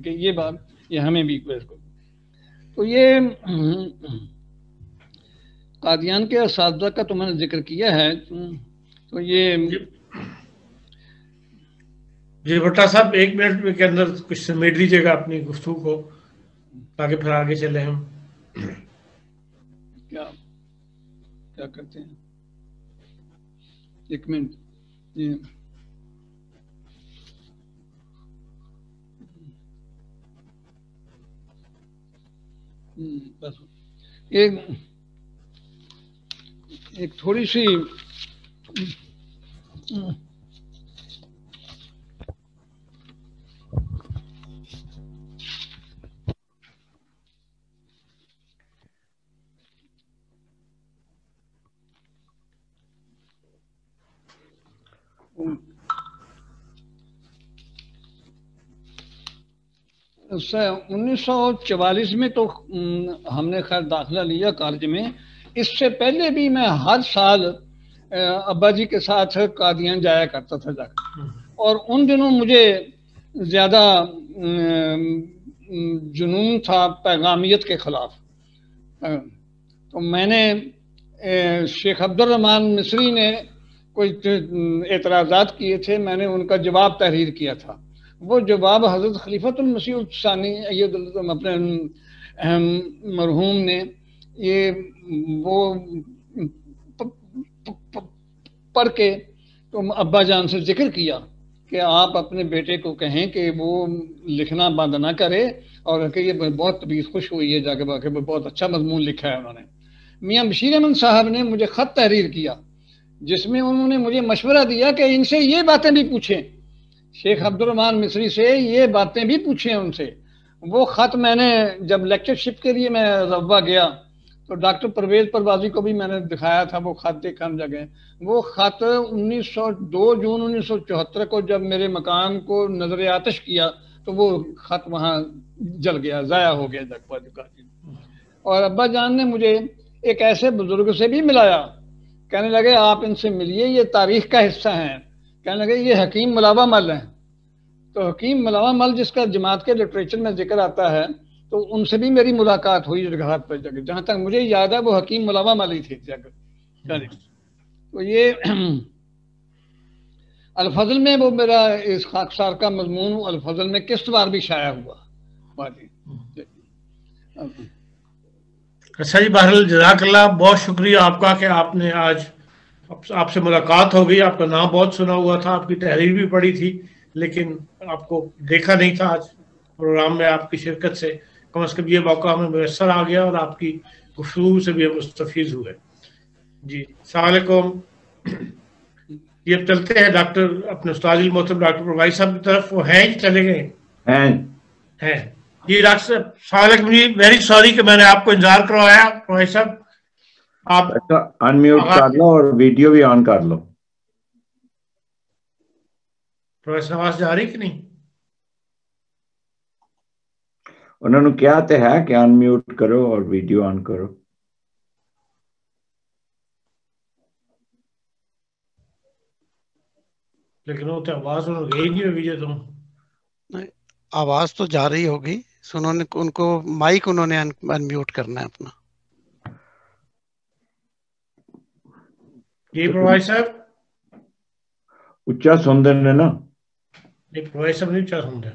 کہ یہ بات یہ ہمیں بھی. تو یہ قادیان کے اساتذہ کا تو میں نے ذکر کیا ہے. تو یہ جی بھٹا صاحب 1 منٹ کے اندر کچھ سمیٹ دیجیے گا اپنی گفتگو کو تاکہ پھر آگے چلے ہم. کیا کرتے ہیں 1 منٹ. بس ایک تھوڑی سی سے 1944 میں تو ہم نے خیر داخلہ لیا کالج میں. اس سے پہلے بھی میں ہر سال ابا جی کے ساتھ قادیان جایا کرتا تھا جا کر. اور ان دنوں مجھے زیادہ جنون تھا پیغامیت کے خلاف. تو میں نے شیخ عبدالرحمن مصری نے کوئی اعتراضات کیے تھے، میں نے ان کا جواب تحریر کیا تھا. وہ جواب حضرت خلیفۃ المسیح الثانی اپنے مرحوم نے یہ وہ پڑھ کے تو ابا جان سے ذکر کیا کہ آپ اپنے بیٹے کو کہیں کہ وہ لکھنا بند نہ کرے، اور کہ یہ بہت طبیعت خوش ہوئی ہے جا کے، باقی بہت اچھا مضمون لکھا ہے انہوں نے. میاں بشیر احمد صاحب نے مجھے خط تحریر کیا جس میں انہوں نے مجھے مشورہ دیا کہ ان سے یہ باتیں بھی پوچھیں، شیخ عبدالرحمن مصری سے یہ باتیں بھی پوچھیں ان سے. وہ خط میں نے جب لیکچرشپ کے لیے میں روا گیا تو ڈاکٹر پرویز پروازی کو بھی میں نے دکھایا تھا وہ خط دیکھ ہم جگہ. وہ خط 2 جون 1974 کو جب میرے مکان کو نظر آتش کیا تو وہ خط وہاں جل گیا، ضائع ہو گیا. اور ابا جان نے مجھے ایک ایسے بزرگ سے بھی ملایا، کہنے لگے آپ ان سے ملیے، یہ تاریخ کا حصہ ہیں. کہنے لگے یہ حکیم ملاوہ مل ہیں. تو حکیم ملاوہ مل جس کا جماعت کے لٹریچر میں ذکر آتا ہے، تو ان سے بھی میری ملاقات ہوئی جگہات پر جگہ. جہاں تک مجھے یاد ہے وہ حکیم ملاوہ مل ہی تھے جگہ. تو یہ الفضل میں وہ میرا اس خاکسار کا مضمون الفضل میں قسط وار بھی شائع ہوا. اچھا جی، بہرحال جزاک اللہ، بہت شکریہ آپ کا کہ آپ نے آج آپ سے ملاقات ہو گئی. آپ کا نام بہت سنا ہوا تھا، آپ کی تحریر بھی پڑھی تھی، لیکن آپ کو دیکھا نہیں تھا. آج پروگرام میں آپ کی شرکت سے کم از کم یہ موقع ہمیں میسر آ گیا اور آپ کی گفتگو سے بھی ہم مستفیض ہوئے. جی السلام علیکم. یہ اب چلتے ہیں ڈاکٹر اپنے استاد المحترم ڈاکٹر پروائز صاحب کی طرف. وہ ہیں کہ چلے گئے ہیں؟ جی ڈاکٹر صاحب السلام علیکم. جی ویری سوری کہ میں نے آپ کو انتظار کروایا. پروائز صاحب آپ ان میوٹ کر لو اور ویڈیو بھی آن کر لو. پروفیسر آواز جا رہی کہ نہیں؟ انہوں نے کیا تو ہے کہ ان میوٹ کرو اور ویڈیو آن کرو. لیکن وہ تو آواز گئی نہیں ہوگی جو تم. آواز تو جا رہی ہوگی. انہوں نے ان کو مائک انہوں نے انمیوٹ کرنا ہے اپنا. جی پروائز صاحب اچھا سن دے نا. نہیں پروائز صاحب نہیں اچھا سن دے.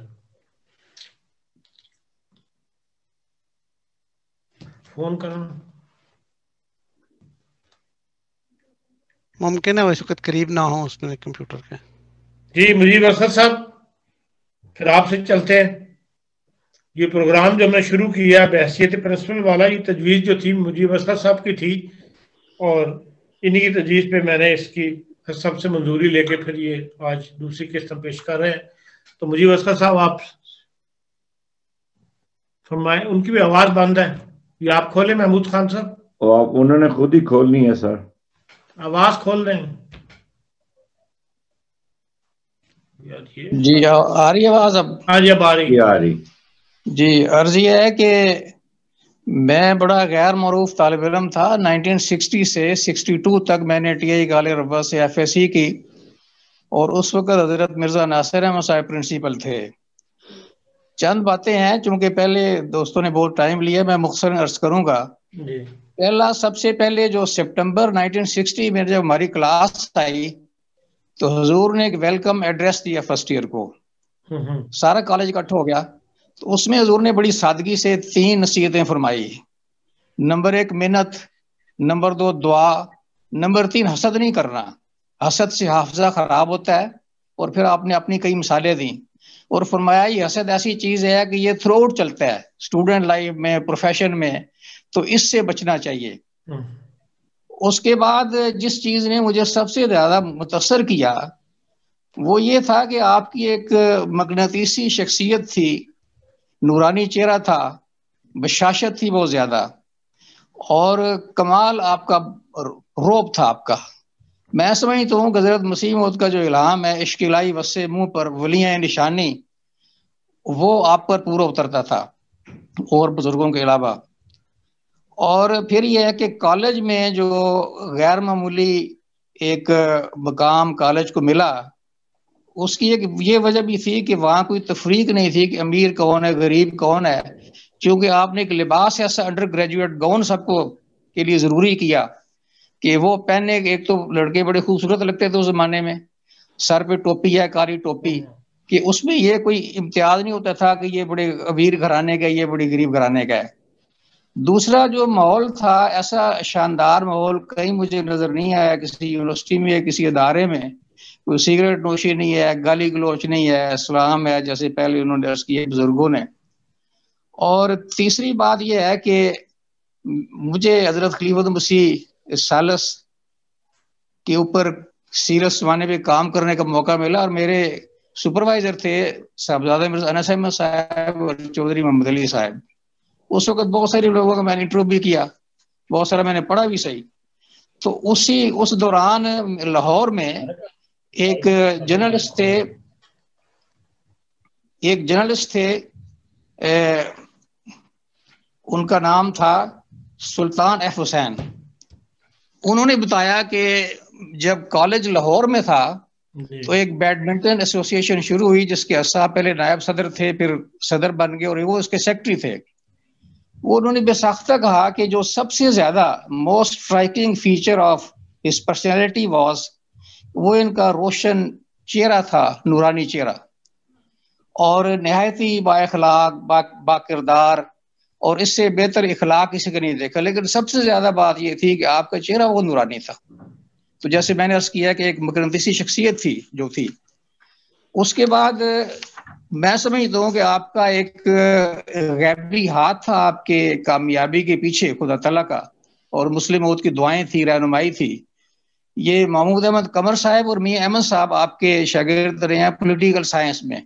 فون کرنا ممکن ہے وہ اس وقت قریب نہ ہو اس میں کمپیوٹر کے. جی مجیب اسد صاحب پھر آپ سے چلتے ہیں. یہ پروگرام جو ہم نے شروع کیا بحیثیت پرنسپل والا، یہ تجویز جو تھی مجیب اسد صاحب کی تھی اور انہی کی تجویز پہ میں نے اس کی سب سے منظوری لے کے پھر یہ آج دوسری قسط ہم پیش کر رہے ہیں. تو مجیب اسد صاحب آپ فرمائیں. ان کی بھی آواز بند ہے، یہ آپ کھولیں محمود خان صاحب. انہوں نے خود ہی کھولنی ہے سر. آواز کھول دیں. جی آ رہی آواز اب؟ ہاں جی اب آ رہی. جی عرض یہ ہے کہ میں بڑا غیر معروف طالب علم تھا. 1960 سے 62 تک میں نے ٹی آئی کالج ربا سے ایف ایس سی کی، اور اس وقت حضرت مرزا ناصر احمد صاحب پرنسپل تھے. چند باتیں ہیں چونکہ پہلے دوستوں نے بہت ٹائم لیا، میں مختصراً عرض کروں گا. پہلا، سب سے پہلے جو سپٹمبر 1960 میں جب ہماری کلاس آئی تو حضور نے ایک ویلکم ایڈریس دیا فرسٹ ایئر کو. سارا کالج اکٹھا ہو گیا تو اس میں حضور نے بڑی سادگی سے 3 نصیحتیں فرمائی. نمبر 1 محنت، نمبر 2 دعا، نمبر 3 حسد نہیں کرنا. حسد سے حافظہ خراب ہوتا ہے. اور پھر آپ نے اپنی کئی مثالیں دیں اور فرمایا یہ حسد ایسی چیز ہے کہ یہ تھرو آؤٹ چلتا ہے اسٹوڈنٹ لائف میں، پروفیشن میں، تو اس سے بچنا چاہیے. اس کے بعد جس چیز نے مجھے سب سے زیادہ متاثر کیا وہ یہ تھا کہ آپ کی ایک مقناطیسی شخصیت تھی، نورانی چہرہ تھا، بشاشت تھی بہت زیادہ، اور کمال آپ کا روب تھا آپ کا. میں سمجھتا ہوں کہ حضرت مسیح موعود کا جو الہام ہے عشق الہی وسے منہ پر ولیاں نشانی، وہ آپ پر پورا اترتا تھا اور بزرگوں کے علاوہ. اور پھر یہ ہے کہ کالج میں جو غیر معمولی ایک مقام کالج کو ملا، اس کی ایک یہ وجہ بھی تھی کہ وہاں کوئی تفریق نہیں تھی کہ امیر کون ہے غریب کون ہے، چونکہ آپ نے ایک لباس ایسا انڈر گریجویٹ گاؤن سب کو کے لیے ضروری کیا کہ وہ پہننے. ایک تو لڑکے بڑے خوبصورت لگتے تھے اس زمانے میں، سر پہ ٹوپی ہے کاری ٹوپی، کہ اس میں یہ کوئی امتیاز نہیں ہوتا تھا کہ یہ بڑے امیر گھرانے کا یہ بڑی غریب گھرانے کا ہے. دوسرا جو ماحول تھا ایسا شاندار ماحول کہیں مجھے نظر نہیں آیا کسی یونیورسٹی میں یا کسی ادارے میں. کوئی سگریٹ نوشی نہیں ہے، گالی گلوچ نہیں ہے، اسلام ہے جیسے پہلے انہوں نے عرض کیا بزرگوں نے. اور تیسری بات یہ ہے کہ مجھے حضرت خلیفۃ المسیح ثالث کے اوپر سیرت سنوانے پہ کام کرنے کا موقع ملا، اور میرے سپروائزر تھے صاحبزادہ مرزا انس احمد صاحب اور چودھری محمد علی صاحب. اس وقت بہت سارے لوگوں کا میں نے انٹرویو بھی کیا، بہت سارا میں نے پڑھا بھی صحیح. تو اس دوران لاہور میں ایک جرنلسٹ تھے ان کا نام تھا سلطان ایف حسین. انہوں نے بتایا کہ جب کالج لاہور میں تھا تو ایک بیڈمنٹن ایسوسی ایشن شروع ہوئی جس کے صاحب پہلے نائب صدر تھے، پھر صدر بن گئے اور وہ اس کے سیکرٹری تھے. وہ انہوں نے بے ساختہ کہا کہ جو سب سے زیادہ most striking feature of his personality was, وہ ان کا روشن چہرہ تھا، نورانی چہرہ، اور نہایت ہی با اخلاق، با کردار، اور اس سے بہتر اخلاق کسی کا نہیں دیکھا. لیکن سب سے زیادہ بات یہ تھی کہ آپ کا چہرہ وہ نورانی تھا. تو جیسے میں نے عرض کیا کہ ایک مقناطیسی شخصیت تھی جو تھی. اس کے بعد میں سمجھتا ہوں کہ آپ کا ایک غیبی ہاتھ تھا آپ کے کامیابی کے پیچھے خدا تعالیٰ کا، اور مسلم موعود کی دعائیں تھی، رہنمائی تھی. یہ محمود احمد قمر صاحب اور میاں احمد صاحب آپ کے شاگرد رہے ہیں پولیٹیکل سائنس میں.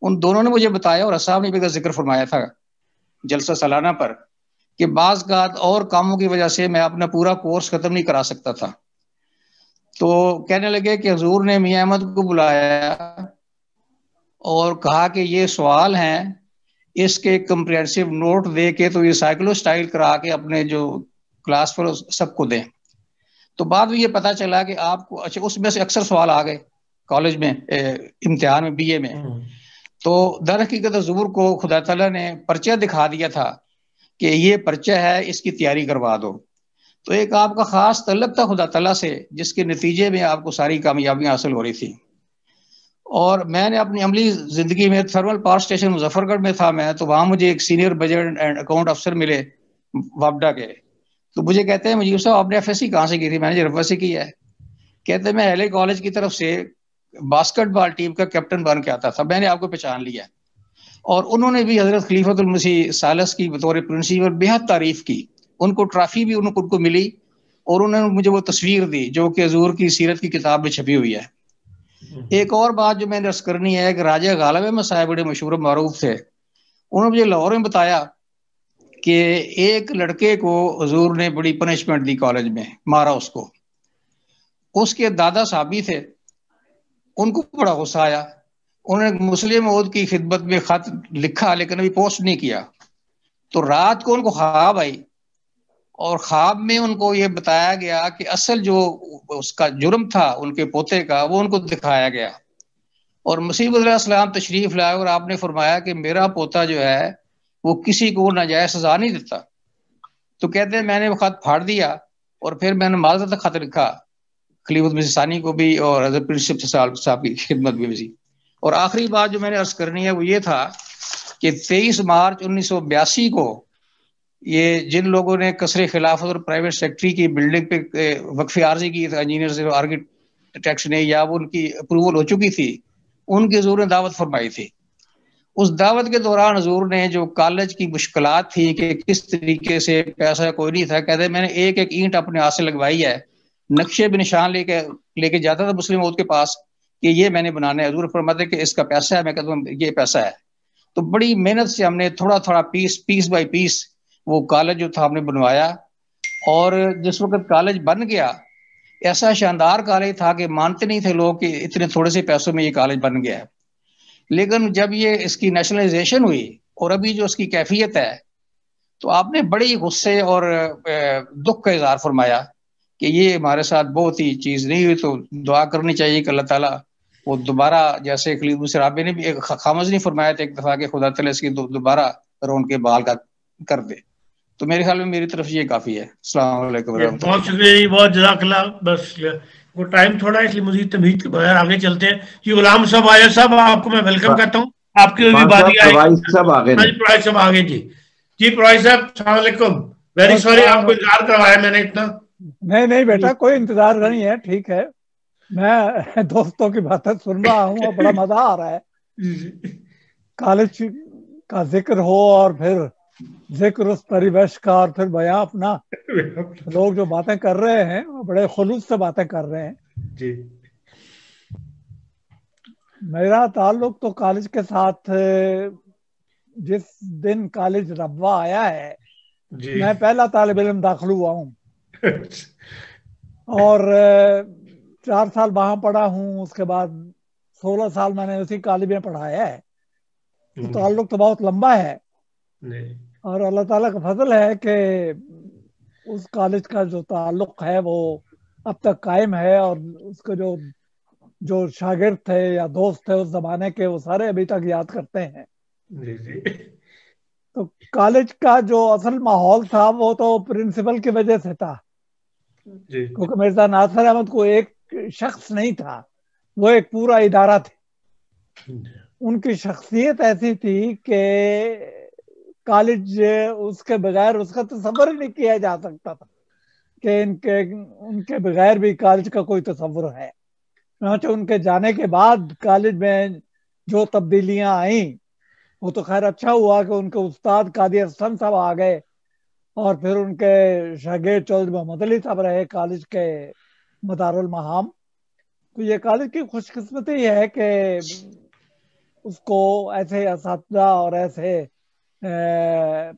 ان دونوں نے مجھے بتایا اور صاحب نے بھی کا ذکر فرمایا تھا جلسہ سالانہ پر کہ بعض اور کاموں کی وجہ سے میں اپنا پورا کورس ختم نہیں کرا سکتا تھا. تو کہنے لگے کہ حضور نے میاں احمد کو بلایا اور کہا کہ یہ سوال ہیں، اس کے کمپریہنسو نوٹ دے کے تو یہ سائیکلو سٹائل کرا کے اپنے جو کلاس پر سب کو دیں. تو بعد میں یہ پتا چلا کہ آپ کو اچھا اس میں سے اکثر سوال آ گئے کالج میں امتحان میں BA میں. تو در حقیقت حضور کو خدا تعالیٰ نے پرچہ دکھا دیا تھا کہ یہ پرچہ ہے، اس کی تیاری کروا دو. تو ایک آپ کا خاص طلب تھا خدا تعالیٰ سے، جس کے نتیجے میں آپ کو ساری کامیابیاں حاصل ہو رہی تھی. اور میں نے اپنی عملی زندگی میں تھرمل پاور اسٹیشن مظفر گڑھ میں تھا میں، تو وہاں مجھے ایک سینئر بجٹ اینڈ اکاؤنٹ افسر ملے وابڈا کے. تو مجھے کہتے ہیں مجیب صاحب آپ نے FSC کہاں سے کی تھی؟ میں نے رفا سے کی ہے. کہتے ہیں میں LA کالج کی طرف سے باسکٹ بال ٹیم کا کیپٹن بن کے آتا تھا، میں نے آپ کو پہچان لیا. اور انہوں نے بھی حضرت خلیفۃ المسیح ثالث کی بطور پرنسپل بہت تعریف کی. ان کو ٹرافی بھی ان کو ملی، اور انہوں نے مجھے وہ تصویر دی جو کہ حضور کی سیرت کی کتاب میں چھپی ہوئی ہے. ایک اور بات جو میں نے عرض کرنی ہے کہ راجہ غالب احمد صاحب بڑے مشہور و معروف تھے. انہوں نے مجھے لاہور میں بتایا کہ ایک لڑکے کو حضور نے بڑی پنشمنٹ دی کالج میں، مارا اس کو. اس کے دادا صحابی تھے، ان کو بڑا غصہ آیا. انہوں نے مسلم موعود کی خدمت میں خط لکھا لیکن ابھی پوسٹ نہیں کیا. تو رات کو ان کو خواب آئی، اور خواب میں ان کو یہ بتایا گیا کہ اصل جو اس کا جرم تھا ان کے پوتے کا، وہ ان کو دکھایا گیا. اور مسیح علیہ السلام تشریف لائے اور آپ نے فرمایا کہ میرا پوتا جو ہے وہ کسی کو ناجائز سزا نہیں دیتا. تو کہتے ہیں میں نے وہ خط پھاڑ دیا، اور پھر میں نے معذرت خط لکھا خلیفۃ مسیح ثانی کو بھی اور حضرت پرنسپل صاحب کی خدمت میں بھی. اور آخری بات جو میں نے عرض کرنی ہے وہ یہ تھا کہ 23 مارچ 1982 کو یہ جن لوگوں نے قصر خلافت اور پرائیویٹ سیکٹری کی بلڈنگ پہ وقف عارضی کی تھا، انجینئر سے آرکیٹیکٹس نے، یا وہ ان کی اپروول ہو چکی تھی، ان کی حضور نے دعوت فرمائی تھی. اس دعوت کے دوران حضور نے جو کالج کی مشکلات تھی کہ کس طریقے سے پیسہ کوئی نہیں تھا، کہتے ہیں میں نے ایک ایک اینٹ اپنے ہاتھ سے لگوائی ہے، نقشے بھی نشان لے کے جاتا تھا مسلم موعود کے پاس کہ یہ میں نے بنانا ہے. حضور فرماتے کہ اس کا پیسہ ہے، میں کہتا ہوں یہ پیسہ ہے. تو بڑی محنت سے ہم نے تھوڑا تھوڑا پیس بائی پیس وہ کالج جو تھا ہم نے بنوایا. اور جس وقت کالج بن گیا، ایسا شاندار کالج تھا کہ مانتے نہیں تھے لوگ کہ اتنے تھوڑے سے پیسوں میں یہ کالج بن گیا ہے. لیکن جب یہ اس کی نیشنلائزیشن ہوئی اور ابھی جو اس کی کیفیت ہے، تو آپ نے بڑی غصے اور دکھ کا اظہار فرمایا کہ یہ ہمارے ساتھ بہت ہی چیز نہیں ہوئی. تو دعا کرنی چاہیے کہ اللہ تعالیٰ وہ دوبارہ، جیسے خلیفہ صحابہ نے بھی ایک خامز نہیں فرمایا تھا ایک دفعہ کہ خدا تعالیٰ اس کی دوبارہ رون کے بحال کر دے. تو میرے خیال میں میری طرف یہ کافی ہے. السلام علیکم ورحمۃ اللہ. بہت شکریہ، بہت جزاک اللہ. بس وہ ٹائم تھوڑا ہے اس لیے مزید تمہید کے بغیر آگے چلتے ہیں. جی غلام صاحب آیا صاحب، آپ کو میں ویلکم کرتا ہوں. آپ کی بھی بات صاحب آگے پروائز صاحب آگے. جی پروائز صاحب السلام علیکم. ویری سوری آپ کو انتظار کروایا میں نے اتنا. نہیں بیٹا کوئی انتظار نہیں ہے، ٹھیک ہے. میں دوستوں کی باتیں سن رہا ہوں اور بڑا مزہ آ رہا ہے. کالج کا ذکر ہو اور پھر ذکر اس پریویش کا اور پھر بیان اپنا، لوگ جو باتیں کر رہے ہیں وہ بڑے خلوص سے باتیں کر رہے ہیں. جی میرا تعلق تو کالج کے ساتھ جس دن کالج ربوہ آیا ہے میں پہلا طالب علم داخل ہوا ہوں اور 4 سال وہاں پڑھا ہوں. اس کے بعد 16 سال میں نے اسی کالج میں پڑھایا ہے. تو تعلق تو بہت لمبا ہے اور اللہ تعالیٰ کا فضل ہے کہ اس کالج کا جو تعلق ہے وہ اب تک قائم ہے. اور اس کے جو شاگرد تھے یا دوست تھے اس زمانے کے، وہ سارے ابھی تک یاد کرتے ہیں. تو کالج کا جو اصل ماحول تھا وہ تو پرنسپل کی وجہ سے تھا، کیونکہ مرزا ناصر احمد کو ایک شخص نہیں تھا، وہ ایک پورا ادارہ تھا. ان کی شخصیت ایسی تھی کہ کالج اس کے بغیر اس کا تصور ہی نہیں کیا جا سکتا تھا کہ ان کے بغیر بھی کالج کا کوئی تصور ہے. چنانچہ ان کے جانے کے بعد کالج میں جو تبدیلیاں آئیں وہ تو خیر اچھا ہوا کہ ان کے استاد قاضی اسلم صاحب آ گئے اور پھر ان کے شاگرد چودھری محمد علی صاحب رہے کالج کے مدار المہام. تو یہ کالج کی خوش قسمتی ہے کہ اس کو ایسے اساتذہ اور ایسے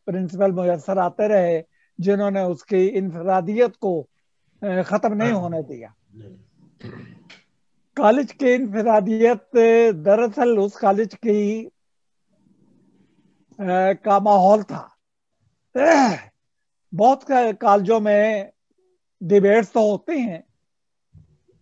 پرنسپل میسر آتے رہے جنہوں نے اس کی انفرادیت کو ختم نہیں ہونے دیا. کالج کی انفرادیت دراصل اس کالج کی کا ماحول تھا. بہت کالجوں میں ڈیبیٹس تو ہوتے ہیں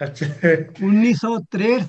1963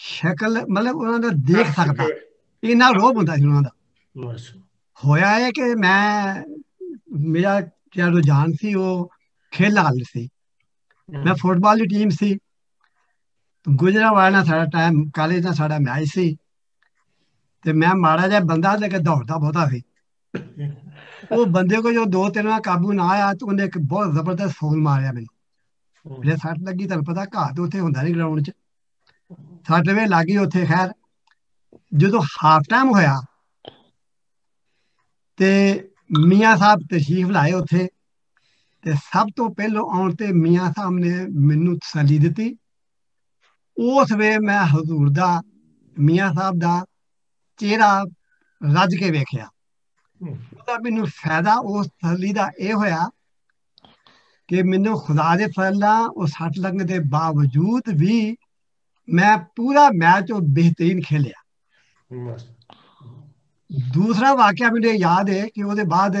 ਸ਼ਕਲ ਮਤਲਬ ਉਹਨਾਂ ਦਾ ਦੇਖ ਸਕਦਾ, ਇੰਨਾ ਰੋਬ ਹੁੰਦਾ ਸੀ ਉਹਨਾਂ ਦਾ। ਹੋਇਆ ਹੈ ਕਿ ਮੇਰਾ ਜਿਹੜਾ ਰੁਝਾਨ ਸੀ ਉਹ ਖੇਲਾਂ ਵੱਲ ਸੀ। ਮੈਂ ਫੁੱਟਬਾਲ ਦੀ ਟੀਮ ਸੀ, ਗੁਜਰਾਂਵਾਲੇ ਨਾਲ ਸਾਡਾ ਟਾਈਮ, ਕਾਲਜ ਨਾਲ ਸਾਡਾ ਮੈਚ ਸੀ, ਤੇ ਮੈਂ ਮਾੜਾ ਜਿਹਾ ਬੰਦਾ ਲੈ ਕੇ ਦੌੜਦਾ ਬਹੁਤਾ ਸੀ। ਉਹ ਬੰਦੇ ਕੋ ਜੋ 2-3 ਵਾਰ ਕਾਬੂ ਨਾ ਆਇਆ ਤੇ ਉਹਨੇ ਇੱਕ ਬਹੁਤ ਜ਼ਬਰਦਸਤ ਫੋਨ ਮਾਰਿਆ ਮੈਨੂੰ। ਮੇਰੇ ਸੱਟ ਲੱਗੀ, ਤੁਹਾਨੂੰ ਪਤਾ ਘਾਹ ਤੇ ਉੱਥੇ ਹੁੰਦਾ ਨਹੀਂ ਗਰਾਊਂਡ 'ਚ, ਸੱਟ ਵੇ ਲੱਗੀ ਉੱਥੇ। ਖੈਰ ਜਦੋਂ ਹਾਫ ਟਾਈਮ ਹੋਇਆ ਤੇ ਮੀਆਂ ਸਾਹਿਬ ਤਸ਼ਰੀਫ ਲਾਏ ਉੱਥੇ, ਤੇ ਸਭ ਤੋਂ ਪਹਿਲਾਂ ਆਉਣ ਤੇ ਮੀਆਂ ਸਾਹਿਬ ਨੇ ਮੈਨੂੰ ਤਸੱਲੀ ਦਿੱਤੀ। ਉਸ ਵੇ ਮੈਂ ਹਜ਼ੂਰ ਦਾ, ਮੀਆਂ ਸਾਹਿਬ ਦਾ ਚਿਹਰਾ ਰੱਜ ਕੇ ਵੇਖਿਆ। ਉਹਦਾ ਮੈਨੂੰ ਫਾਇਦਾ ਉਸ ਤਸੱਲੀ ਦਾ ਇਹ ਹੋਇਆ ਕਿ ਮੈਨੂੰ ਖੁਦਾ ਦੇ ਫਜ਼ਲ ਨਾਲ ਉਹ ਸੱਟ ਲੱਗਣ ਦੇ ਬਾਵਜੂਦ ਵੀ ਮੈਂ ਪੂਰਾ ਮੈਚ ਉਹ ਬਿਹਤਰੀਨ ਖੇਲਿਆ। ਦੂਸਰਾ ਵਾਕਿਆ ਮੈਨੂੰ ਯਾਦ ਹੈ ਕਿ ਉਹਦੇ ਬਾਅਦ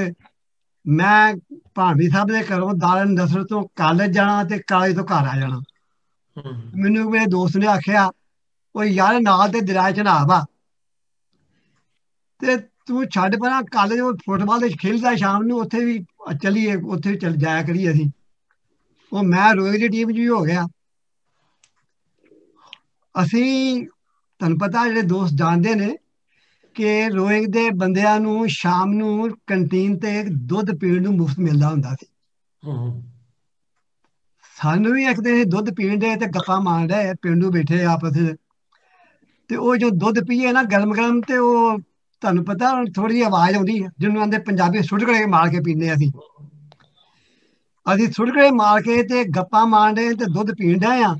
ਮੈਂ ਭਾਂਵੀ ਸਾਹਿਬ ਦੇ ਘਰੋਂ ਦਾਰਨ ਨਸਰ ਤੋਂ ਕਾਲਜ ਜਾਣਾ ਤੇ ਕਾਲਜ ਤੋਂ ਘਰ ਆ ਜਾਣਾ। ਮੈਨੂੰ ਮੇਰੇ ਦੋਸਤ ਨੇ ਆਖਿਆ, ਉਹ ਯਾਰ ਨਾਲ ਤੇ ਦਰਿਆ ਚਨਾਬ ਆ, ਤੇ ਤੂੰ ਛੱਡ ਪਰਾਂ, ਕਾਲਜ ਫੁੱਟਬਾਲ ਦੇ ਖੇਲਦਾ ਸ਼ਾਮ ਨੂੰ, ਉੱਥੇ ਵੀ ਚੱਲੀਏ, ਉੱਥੇ ਵੀ ਚੱਲ ਜਾਇਆ ਕਰੀਏ ਅਸੀਂ। ਉਹ ਮੈਂ ਰੋਹਿਤ ਦੀ ਟੀਮ 'ਚ ਵੀ ਹੋ ਗਿਆ। ਅਸੀਂ, ਤੁਹਾਨੂੰ ਪਤਾ ਜਿਹੜੇ ਦੋਸਤ ਜਾਣਦੇ ਨੇ ਕਿ ਰੋਹਿਤ ਦੇ ਬੰਦਿਆਂ ਨੂੰ ਸ਼ਾਮ ਨੂੰ ਕੰਟੀਨ ਤੇ ਦੁੱਧ ਪੀਣ ਨੂੰ ਮੁਫਤ ਮਿਲਦਾ ਹੁੰਦਾ ਸੀ। ਸਾਨੂੰ ਵੀ ਇੱਕ ਦਿਨ ਦੁੱਧ ਪੀਣ ਦੇ ਤੇ ਗੱਪਾਂ ਮਾਰ ਰਹੇ ਪਿੰਡੂ ਬੈਠੇ ਆਪਸ ਵਿੱਚ, ਤੇ ਉਹ ਜੋ ਦੁੱਧ ਪੀਏ ਨਾ ਗਰਮ ਗਰਮ, ਤੇ ਉਹ ਤੁਹਾਨੂੰ ਪਤਾ ਥੋੜੀ ਜਿਹੀ ਆਵਾਜ਼ ਆਉਂਦੀ ਹੈ ਜਿਹਨੂੰ ਆਂਦੇ ਪੰਜਾਬੀ ਸੁਟਕੜੇ ਮਾਰ ਕੇ ਪੀਂਦੇ। ਅਸੀਂ ਸੁਟਕੜੇ ਮਾਰ ਕੇ ਤੇ ਗੱਪਾਂ ਮਾਰ ਰਹੇ ਤੇ ਦੁੱਧ ਪੀਣ ਡਏ ਆ।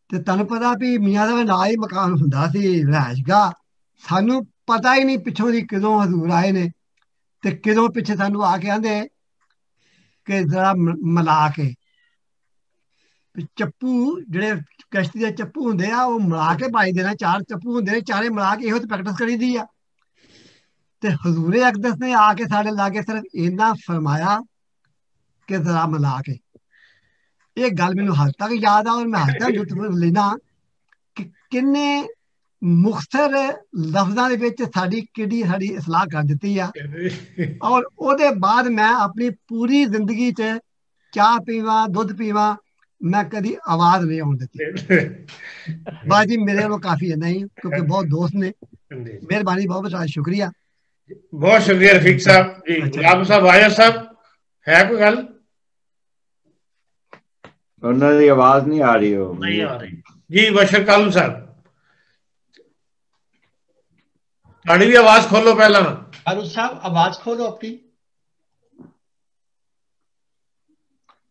ਤੇ ਤੁਹਾਨੂੰ ਪਤਾ ਵੀ ਮੀਆਂ ਦਾ ਨਾਲ ਹੀ ਮਕਾਨ ਹੁੰਦਾ ਸੀ, ਰਿਹਾਇਸ਼ਗਾਹ। ਸਾਨੂੰ ਪਤਾ ਹੀ ਨਹੀਂ ਪਿੱਛੋਂ ਦੀ ਕਦੋਂ ਹਜ਼ੂਰ ਆਏ ਨੇ ਤੇ ਕਦੋਂ ਪਿੱਛੇ ਸਾਨੂੰ ਆ ਕੇ ਆਂਦੇ ਕਿ ਜ਼ਰਾ ਮਿਲਾ ਕੇ ਚੱਪੂ, ਜਿਹੜੇ ਕਸ਼ਤੀ ਦੇ ਚੱਪੂ ਹੁੰਦੇ ਆ, ਉਹ ਮਿਲਾ ਕੇ ਪਾਈ ਦੇਣਾ। 4 ਚੱਪੂ ਹੁੰਦੇ ਨੇ, ਚਾਰੇ ਮਿਲਾ ਕੇ ਇਹੋ ਤੇ ਪ੍ਰੈਕਟਿਸ ਕਰੀ ਦੀ ਆ। ਤੇ ਹਜ਼ੂਰੇ ਅਕਦਸ ਨੇ ਆ ਕੇ ਸਾਡੇ ਲਾਗੇ ਸਿਰਫ ਇੰਨਾ ਫਰਮਾਇਆ ਕਿ ਜ਼ਰਾ ਮਿਲਾ ਕੇ। ਇਹ ਗੱਲ ਮੈਨੂੰ ਹਾਲੇ ਤੱਕ ਯਾਦ ਆ, ਔਰ ਮੈਂ ਹਾਲੇ ਤੱਕ ਲੁਤਫ ਲੈਣਾ ਕਿ ਕਿੰਨੇ ਮੁਖਤਸਰ ਲਫ਼ਜ਼ਾਂ ਦੇ ਵਿੱਚ ਕਿਹੜੀ ਸਾਡੀ ਇਸਲਾਹ ਕਰ ਦਿੱਤੀ ਆ। ਔਰ ਉਹਦੇ ਬਾਅਦ ਮੈਂ ਆਪਣੀ ਪੂਰੀ ਜ਼ਿੰਦਗੀ 'ਚ ਚਾਹ ਪੀਵਾਂ, ਦੁੱਧ ਪੀਵਾਂ, ਮੈਂ ਕਦੀ ਆਵਾਜ਼ ਨਹੀਂ ਆਉਣ ਦਿੱਤੀ। ਬਾਜੀ ਮੇਰੇ ਵੱਲੋਂ ਕਾਫੀ ਹੈ ਨਹੀਂ, ਕਿਉਂਕਿ ਬਹੁਤ ਦੋਸਤ ਨੇ। ਮਿਹਰਬਾਨੀ, ਬਹੁਤ ਬਹੁਤ ਸ਼ੁਕਰੀਆ। ਬਹੁਤ ਸ਼ੁਕਰੀਆ ਰਫੀਕ ਸਾਹਿਬ ਜੀ। ਗੁਲਾਬ ਸਾਹਿਬ, ਆਇਆ ਸਾਹਿਬ, ਹੈ ਕੋਈ ਗੱਲ? ਉਹਨਾਂ ਦੀ ਆਵਾਜ਼ ਨਹੀਂ ਆ ਰਹੀ। ਉਹ ਨਹੀਂ ਆ ਰਹੀ ਜੀ। ਬਸ਼ਰ ਕਾਲੂ ਸਾਹਿਬ, ਤੁਹਾਡੀ ਵੀ ਆਵਾਜ਼ ਖੋਲੋ ਪਹਿਲਾਂ। ਕਾਲੂ ਸਾਹਿਬ ਆਵਾਜ਼ ਖੋਲੋ ਆਪਣੀ,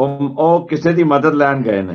ਉਹ ਕਿਸੇ ਦੀ ਮਦਦ ਲੈਣ ਗਏ ਨੇ।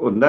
ਹੁੰਦਾ,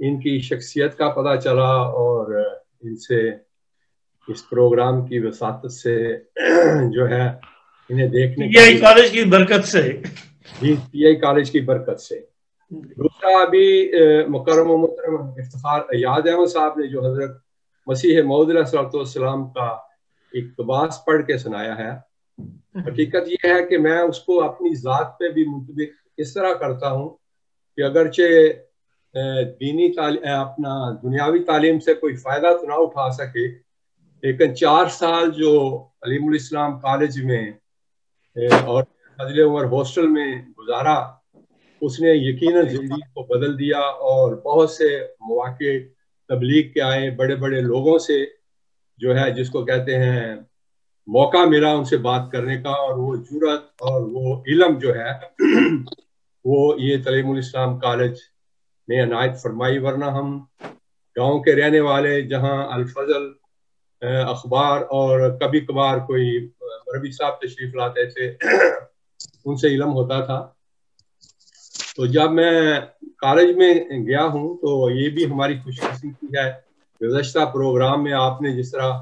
ان کی شخصیت کا پتہ چلا اور ان سے اس پروگرام کی وساطت سے جو ہے انہیں دیکھنے پی آئی کالج کی برکت سے، جی پی آئی کالج کی برکت سے. دوسرا ابھی مکرم و محترم افتخار ایاد احمد صاحب نے جو حضرت مسیح موعود علیہ السلام کا اقتباس پڑھ کے سنایا ہے، حقیقت یہ ہے کہ میں اس کو اپنی ذات پہ بھی منطبق اس طرح کرتا ہوں کہ اگرچہ دینی اپنا دنیاوی تعلیم سے کوئی فائدہ تو نہ اٹھا سکے، لیکن 4 سال جو علیم الاسلام کالج میں اور فضل عمر ہاسٹل میں گزارا، اس نے یقیناً زندگی کو بدل دیا اور بہت سے مواقع تبلیغ کے آئے، بڑے بڑے لوگوں سے جو ہے جس کو کہتے ہیں موقع ملا ان سے بات کرنے کا، اور وہ جرأت اور وہ علم جو ہے وہ یہ تعلیم الاسلام کالج نے عنایت فرمائی. ورنہ ہم گاؤں کے رہنے والے جہاں الفضل اخبار اور کبھی کبھار کوئی ربی صاحب تشریف لاتے تھے ان سے علم ہوتا تھا. تو جب میں کالج میں گیا ہوں تو یہ بھی ہماری خوش قسمتی ہے. گزشتہ پروگرام میں آپ نے جس طرح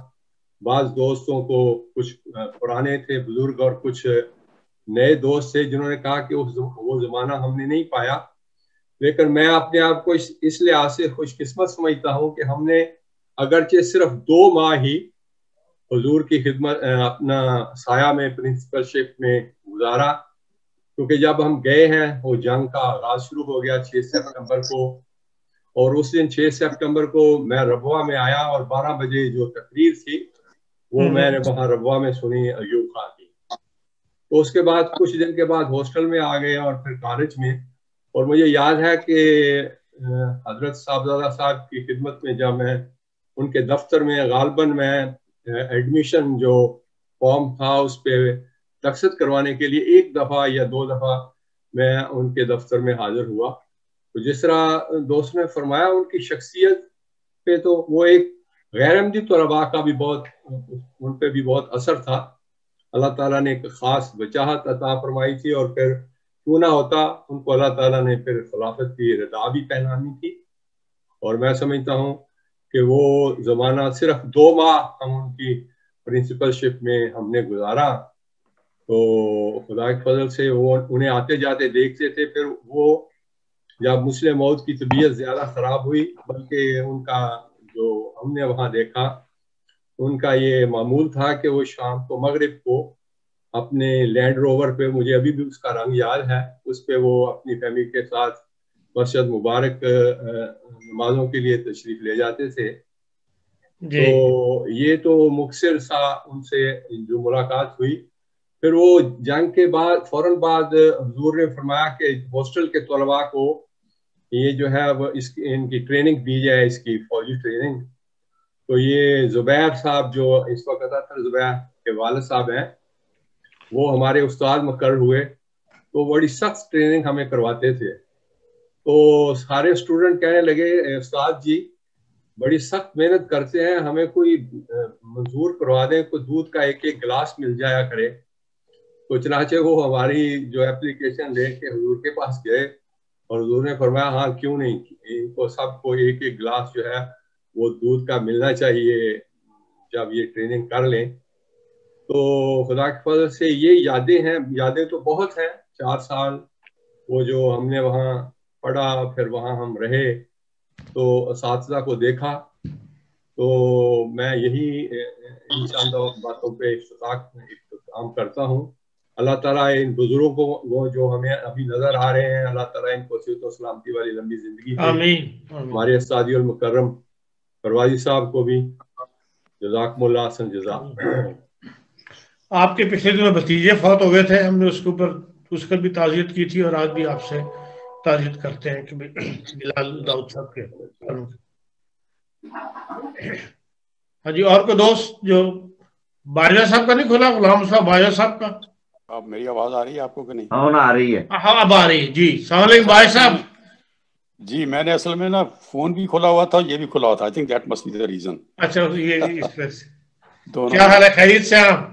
بعض دوستوں کو، کچھ پرانے تھے بزرگ اور کچھ نئے دوست تھے جنہوں نے کہا کہ وہ زمانہ ہم نے نہیں پایا، لیکن میں اپنے آپ کو اس لحاظ سے خوش قسمت سمجھتا ہوں کہ ہم نے اگرچہ صرف 2 ماہ ہی حضور کی خدمت اپنا سایہ میں پرنسپل شپ میں گزارا، کیونکہ جب ہم گئے ہیں وہ جنگ کا آغاز شروع ہو گیا 6 سپٹمبر کو، اور اس دن 6 سپٹمبر کو میں ربوہ میں آیا اور 12 بجے جو تقریر تھی وہ میں نے وہاں ربوہ میں سنی ایوب خان کی. تو اس کے بعد کچھ دن کے بعد ہاسٹل میں آ گئے اور پھر کالج میں. اور مجھے یاد ہے کہ حضرت صاحبزادہ صاحب کی خدمت میں جب میں ان کے دفتر میں غالباً میں ایڈمیشن جو فارم تھا اس پہ دستخط کروانے کے لیے 1 دفعہ یا 2 دفعہ میں ان کے دفتر میں حاضر ہوا. تو جس طرح دوست نے فرمایا ان کی شخصیت پہ تو وہ ایک غیر احمدی طلباء کا بھی بہت ان پہ بھی بہت اثر تھا. اللہ تعالیٰ نے ایک خاص بچاہت عطا فرمائی تھی، اور پھر کیوں نہ ہوتا ان کو اللہ تعالیٰ نے پھر خلافت کی رضا بھی پہنانی تھی. اور میں سمجھتا ہوں کہ وہ زمانہ صرف 2 ماہ ہم ان کی پرنسپل شپ میں ہم نے گزارا، تو خدا کے فضل سے وہ انہیں آتے جاتے دیکھتے تھے. پھر وہ جب مسلم موعود کی طبیعت زیادہ خراب ہوئی، بلکہ ان کا جو ہم نے وہاں دیکھا ان کا یہ معمول تھا کہ وہ شام کو مغرب کو اپنے لینڈ روور پہ، مجھے ابھی بھی اس کا رنگ یاد ہے، اس پہ وہ اپنی فیملی کے ساتھ مسجد مبارک نمازوں کے لیے تشریف لے جاتے تھے. تو یہ تو مختصر سا ان سے جو ملاقات ہوئی. پھر وہ جنگ کے بعد فوراً بعد حضور نے فرمایا کہ ہاسٹل کے طلباء کو یہ جو ہے وہ ان کی ٹریننگ دی جائے، اس کی فوجی ٹریننگ. تو یہ زبیر صاحب جو اس وقت اطہر زبیر کے والد صاحب ہیں، وہ ہمارے استاد مقرر ہوئے، تو بڑی سخت ٹریننگ ہمیں کرواتے تھے. تو سارے اسٹوڈنٹ کہنے لگے استاد جی بڑی سخت محنت کرتے ہیں، ہمیں کوئی منظور کروا دیں، کوئی دودھ کا 1 گلاس مل جایا کرے. تو چنانچہ وہ ہماری جو اپلیکیشن لے کے حضور کے پاس گئے، اور حضور نے فرمایا ہاں کیوں نہیں، ان کو سب کو 1 گلاس جو ہے وہ دودھ کا ملنا چاہیے جب یہ ٹریننگ کر لیں. تو خدا کے فضل سے یہ یادیں ہیں، یادیں تو بہت ہیں. 4 سال وہ جو ہم نے وہاں پڑھا، پھر وہاں ہم رہے، تو اساتذہ کو دیکھا. تو میں یہی ان چند باتوں پہ اختتام کرتا ہوں. اللہ تعالیٰ ان بزرگوں کو جو ہمیں ابھی نظر آ رہے ہیں، اللہ تعالیٰ ان کو صحت و سلامتی والی لمبی زندگی دے. آمین. ہمارے استادی المکرم پروازی صاحب کو بھی جزاکم اللہ احسن جزا. آپ کے پچھلے دنوں بھتیجے فوت ہو گئے تھے، ہم نے اس کے اوپر اس کا بھی تعزیت کی تھی، اور آج بھی آپ سے تعزیت کرتے ہیں کہ بلال داؤد صاحب کے. ہاں جی، اور کوئی دوست جو باجوہ صاحب کا نہیں کھولا؟ غلام صاحب باجوہ صاحب کا. اب میری آواز آ رہی ہے آپ کو کہ نہیں؟ ہاں آ رہی ہے. ہاں اب آ رہی ہے جی. السلام علیکم باجوہ صاحب. جی میں نے اصل میں نا فون بھی کھولا ہوا تھا، یہ بھی کھولا ہوا تھا. I think that must be the reason. اچھا یہ اس وجہ سے. کیا حال ہے؟ خیریت سے آپ؟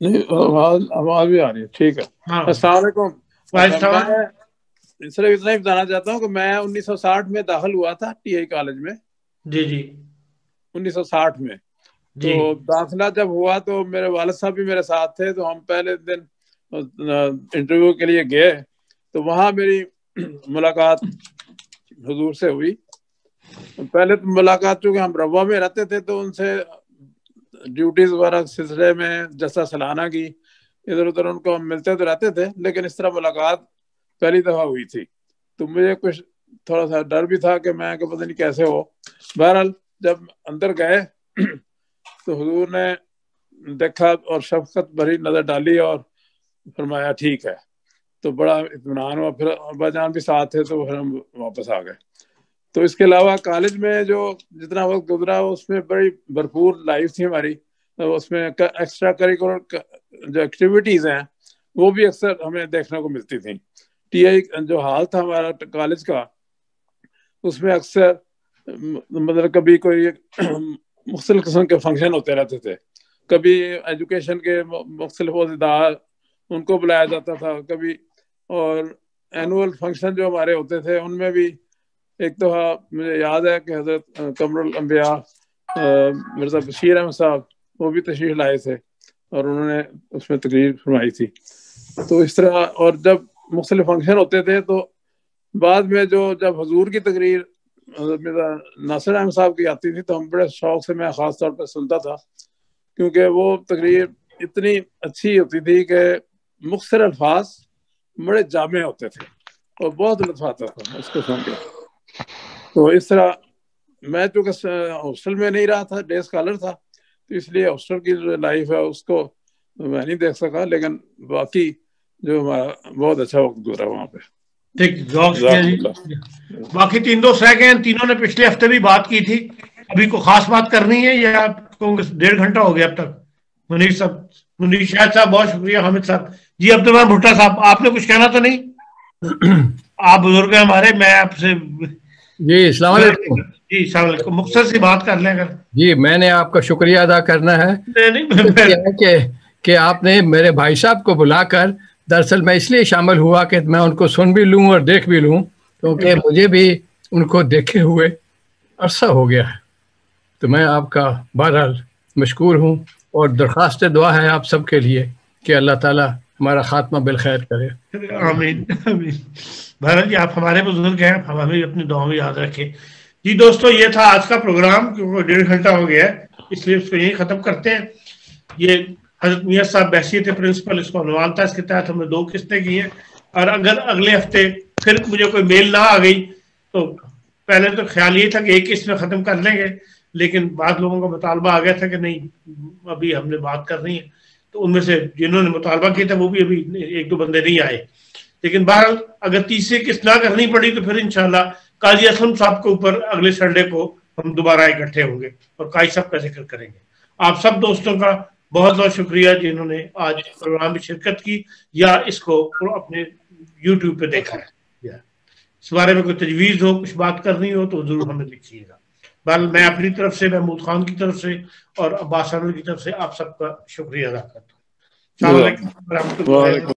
آواز بھی آ رہی ہے، ٹھیک ہے. السلام علیکم. میں صرف اتنا ہی بتانا چاہتا ہوں کہ میں 1960 میں داخل ہوا تھا ٹی آئی کالج میں. جی 1960 میں. تو داخلہ جب ہوا تو میرے والد صاحب بھی میرے ساتھ تھے. تو ہم پہلے دن انٹرویو کے لیے گئے تو وہاں میری ملاقات حضور سے ہوئی. پہلے تو ملاقات چونکہ ہم روا میں رہتے تھے تو ان سے ڈیوٹیز وغیرہ سلسلے میں جیسا سالانہ کی ادھر ادھر ان کو ہم ملتے تو رہتے تھے، لیکن اس طرح ملاقات پہلی دفعہ ہوئی تھی. تو مجھے کچھ تھوڑا سا ڈر بھی تھا کہ میں کہ پتہ نہیں کیسے ہو. بہرحال جب اندر گئے تو حضور نے دیکھا اور شفقت بھری نظر ڈالی اور فرمایا ٹھیک ہے. تو بڑا اطمینان ہوا. پھر ابا جان بھی ساتھ تھے تو پھر ہم واپس آ گئے. تو اس کے علاوہ کالج میں جو جتنا وقت گزرا اس میں بڑی بھرپور لائف تھی ہماری. اس میں ایکسٹرا کریکولر جو ایکٹیویٹیز ہیں وہ بھی اکثر ہمیں دیکھنے کو ملتی تھیں. ٹی آئی جو حال تھا ہمارا کالج کا اس میں اکثر مطلب کبھی کوئی مختلف قسم کے فنکشن ہوتے رہتے تھے. کبھی ایجوکیشن کے مختلف عہدیدار ان کو بلایا جاتا تھا کبھی، اور اینول فنکشن جو ہمارے ہوتے تھے ان میں بھی ایک تو مجھے یاد ہے کہ حضرت قمر الانبیاء مرزا بشیر احمد صاحب وہ بھی تشریف لائے تھے اور انہوں نے اس میں تقریر فرمائی تھی. تو اس طرح اور جب مختلف فنکشن ہوتے تھے تو بعد میں جب حضور کی تقریر حضرت مرزا ناصر احمد صاحب کی آتی تھی تو ہم بڑے شوق سے میں خاص طور پہ سنتا تھا، کیونکہ وہ تقریر اتنی اچھی ہوتی تھی کہ مختصر الفاظ بڑے جامع ہوتے تھے اور بہت لطف آتا تھا اس کو سن کے. تو اس طرح میں چونکہ ہاسٹل میں نہیں رہا تھا، ڈے اسکالر تھا، تو اس لیے ہاسٹل کی جو لائف ہے اس کو میں نہیں دیکھ سکا، لیکن باقی جو ہمارا بہت اچھا وقت گزرا وہاں پہ. باقی 3 دوست رہ گئے ہیں، تینوں نے پچھلے ہفتے بھی بات کی تھی. ابھی کو خاص بات کرنی ہے یا 1.5 گھنٹہ ہو گیا اب تک؟ منیر صاحب، منیر شاہد صاحب بہت شکریہ. حامد صاحب جی. عبدالرحمان بھٹا صاحب آپ نے کچھ کہنا تو نہیں؟ آپ بزرگ ہیں ہمارے، میں آپ سے جی السلام علیکم. جی السلام علیکم. مختصر سی بات کر لیں اگر. جی میں نے آپ کا شکریہ ادا کرنا ہے کہ آپ نے میرے بھائی صاحب کو بلا کر، دراصل میں اس لیے شامل ہوا کہ میں ان کو سن بھی لوں اور دیکھ بھی لوں، کیونکہ مجھے بھی ان کو دیکھے ہوئے عرصہ ہو گیا ہے. تو میں آپ کا بہرحال مشکور ہوں اور درخواست دعا ہے آپ سب کے لیے کہ اللہ تعالیٰ ہمارا خاتمہ بالخیر کرے. آمین آمین. بہرحال جی آپ ہمارے بزرگ ہیں، ہم ہمیں اپنی دعا میں یاد رکھیں. جی دوستو یہ تھا آج کا پروگرام، کیونکہ 1.5 گھنٹہ ہو گیا ہے اس لیے اس کو یہی ختم کرتے ہیں. یہ حضرت میاں صاحب بحیثیت پرنسپل اس کو عنوان تھا، اس کے تحت ہم نے 2 قسطیں کی ہیں. اور اگر اگلے ہفتے پھر مجھے کوئی میل نہ آ گئی تو پہلے تو خیال یہ تھا کہ 1 قسط میں ختم کر لیں گے، لیکن بعض لوگوں کا مطالبہ آ گیا تھا کہ نہیں ابھی ہم نے بات کرنی ہے. تو ان میں سے جنہوں نے مطالبہ کیا تھا وہ بھی ابھی 1-2 بندے نہیں آئے. لیکن بہرحال اگر تیسری قسط نہ کرنی پڑی تو پھر انشاءاللہ قاضی اسلم صاحب کے اوپر اگلے سنڈے کو ہم دوبارہ اکٹھے ہوں گے اور قاضی صاحب کا ذکر کریں گے. آپ سب دوستوں کا بہت بہت شکریہ جنہوں نے آج پروگرام میں شرکت کی یا اس کو اپنے یوٹیوب پہ دیکھا ہے. اس بارے میں کوئی تجویز ہو، کچھ بات کرنی ہو تو ضرور ہمیں لکھیے گا. بہرحال میں اپنی طرف سے، محمود خان کی طرف سے اور عباس احمد کی طرف سے آپ سب کا شکریہ ادا کرتا ہوں. السلام علیکم ورحمۃ اللہ.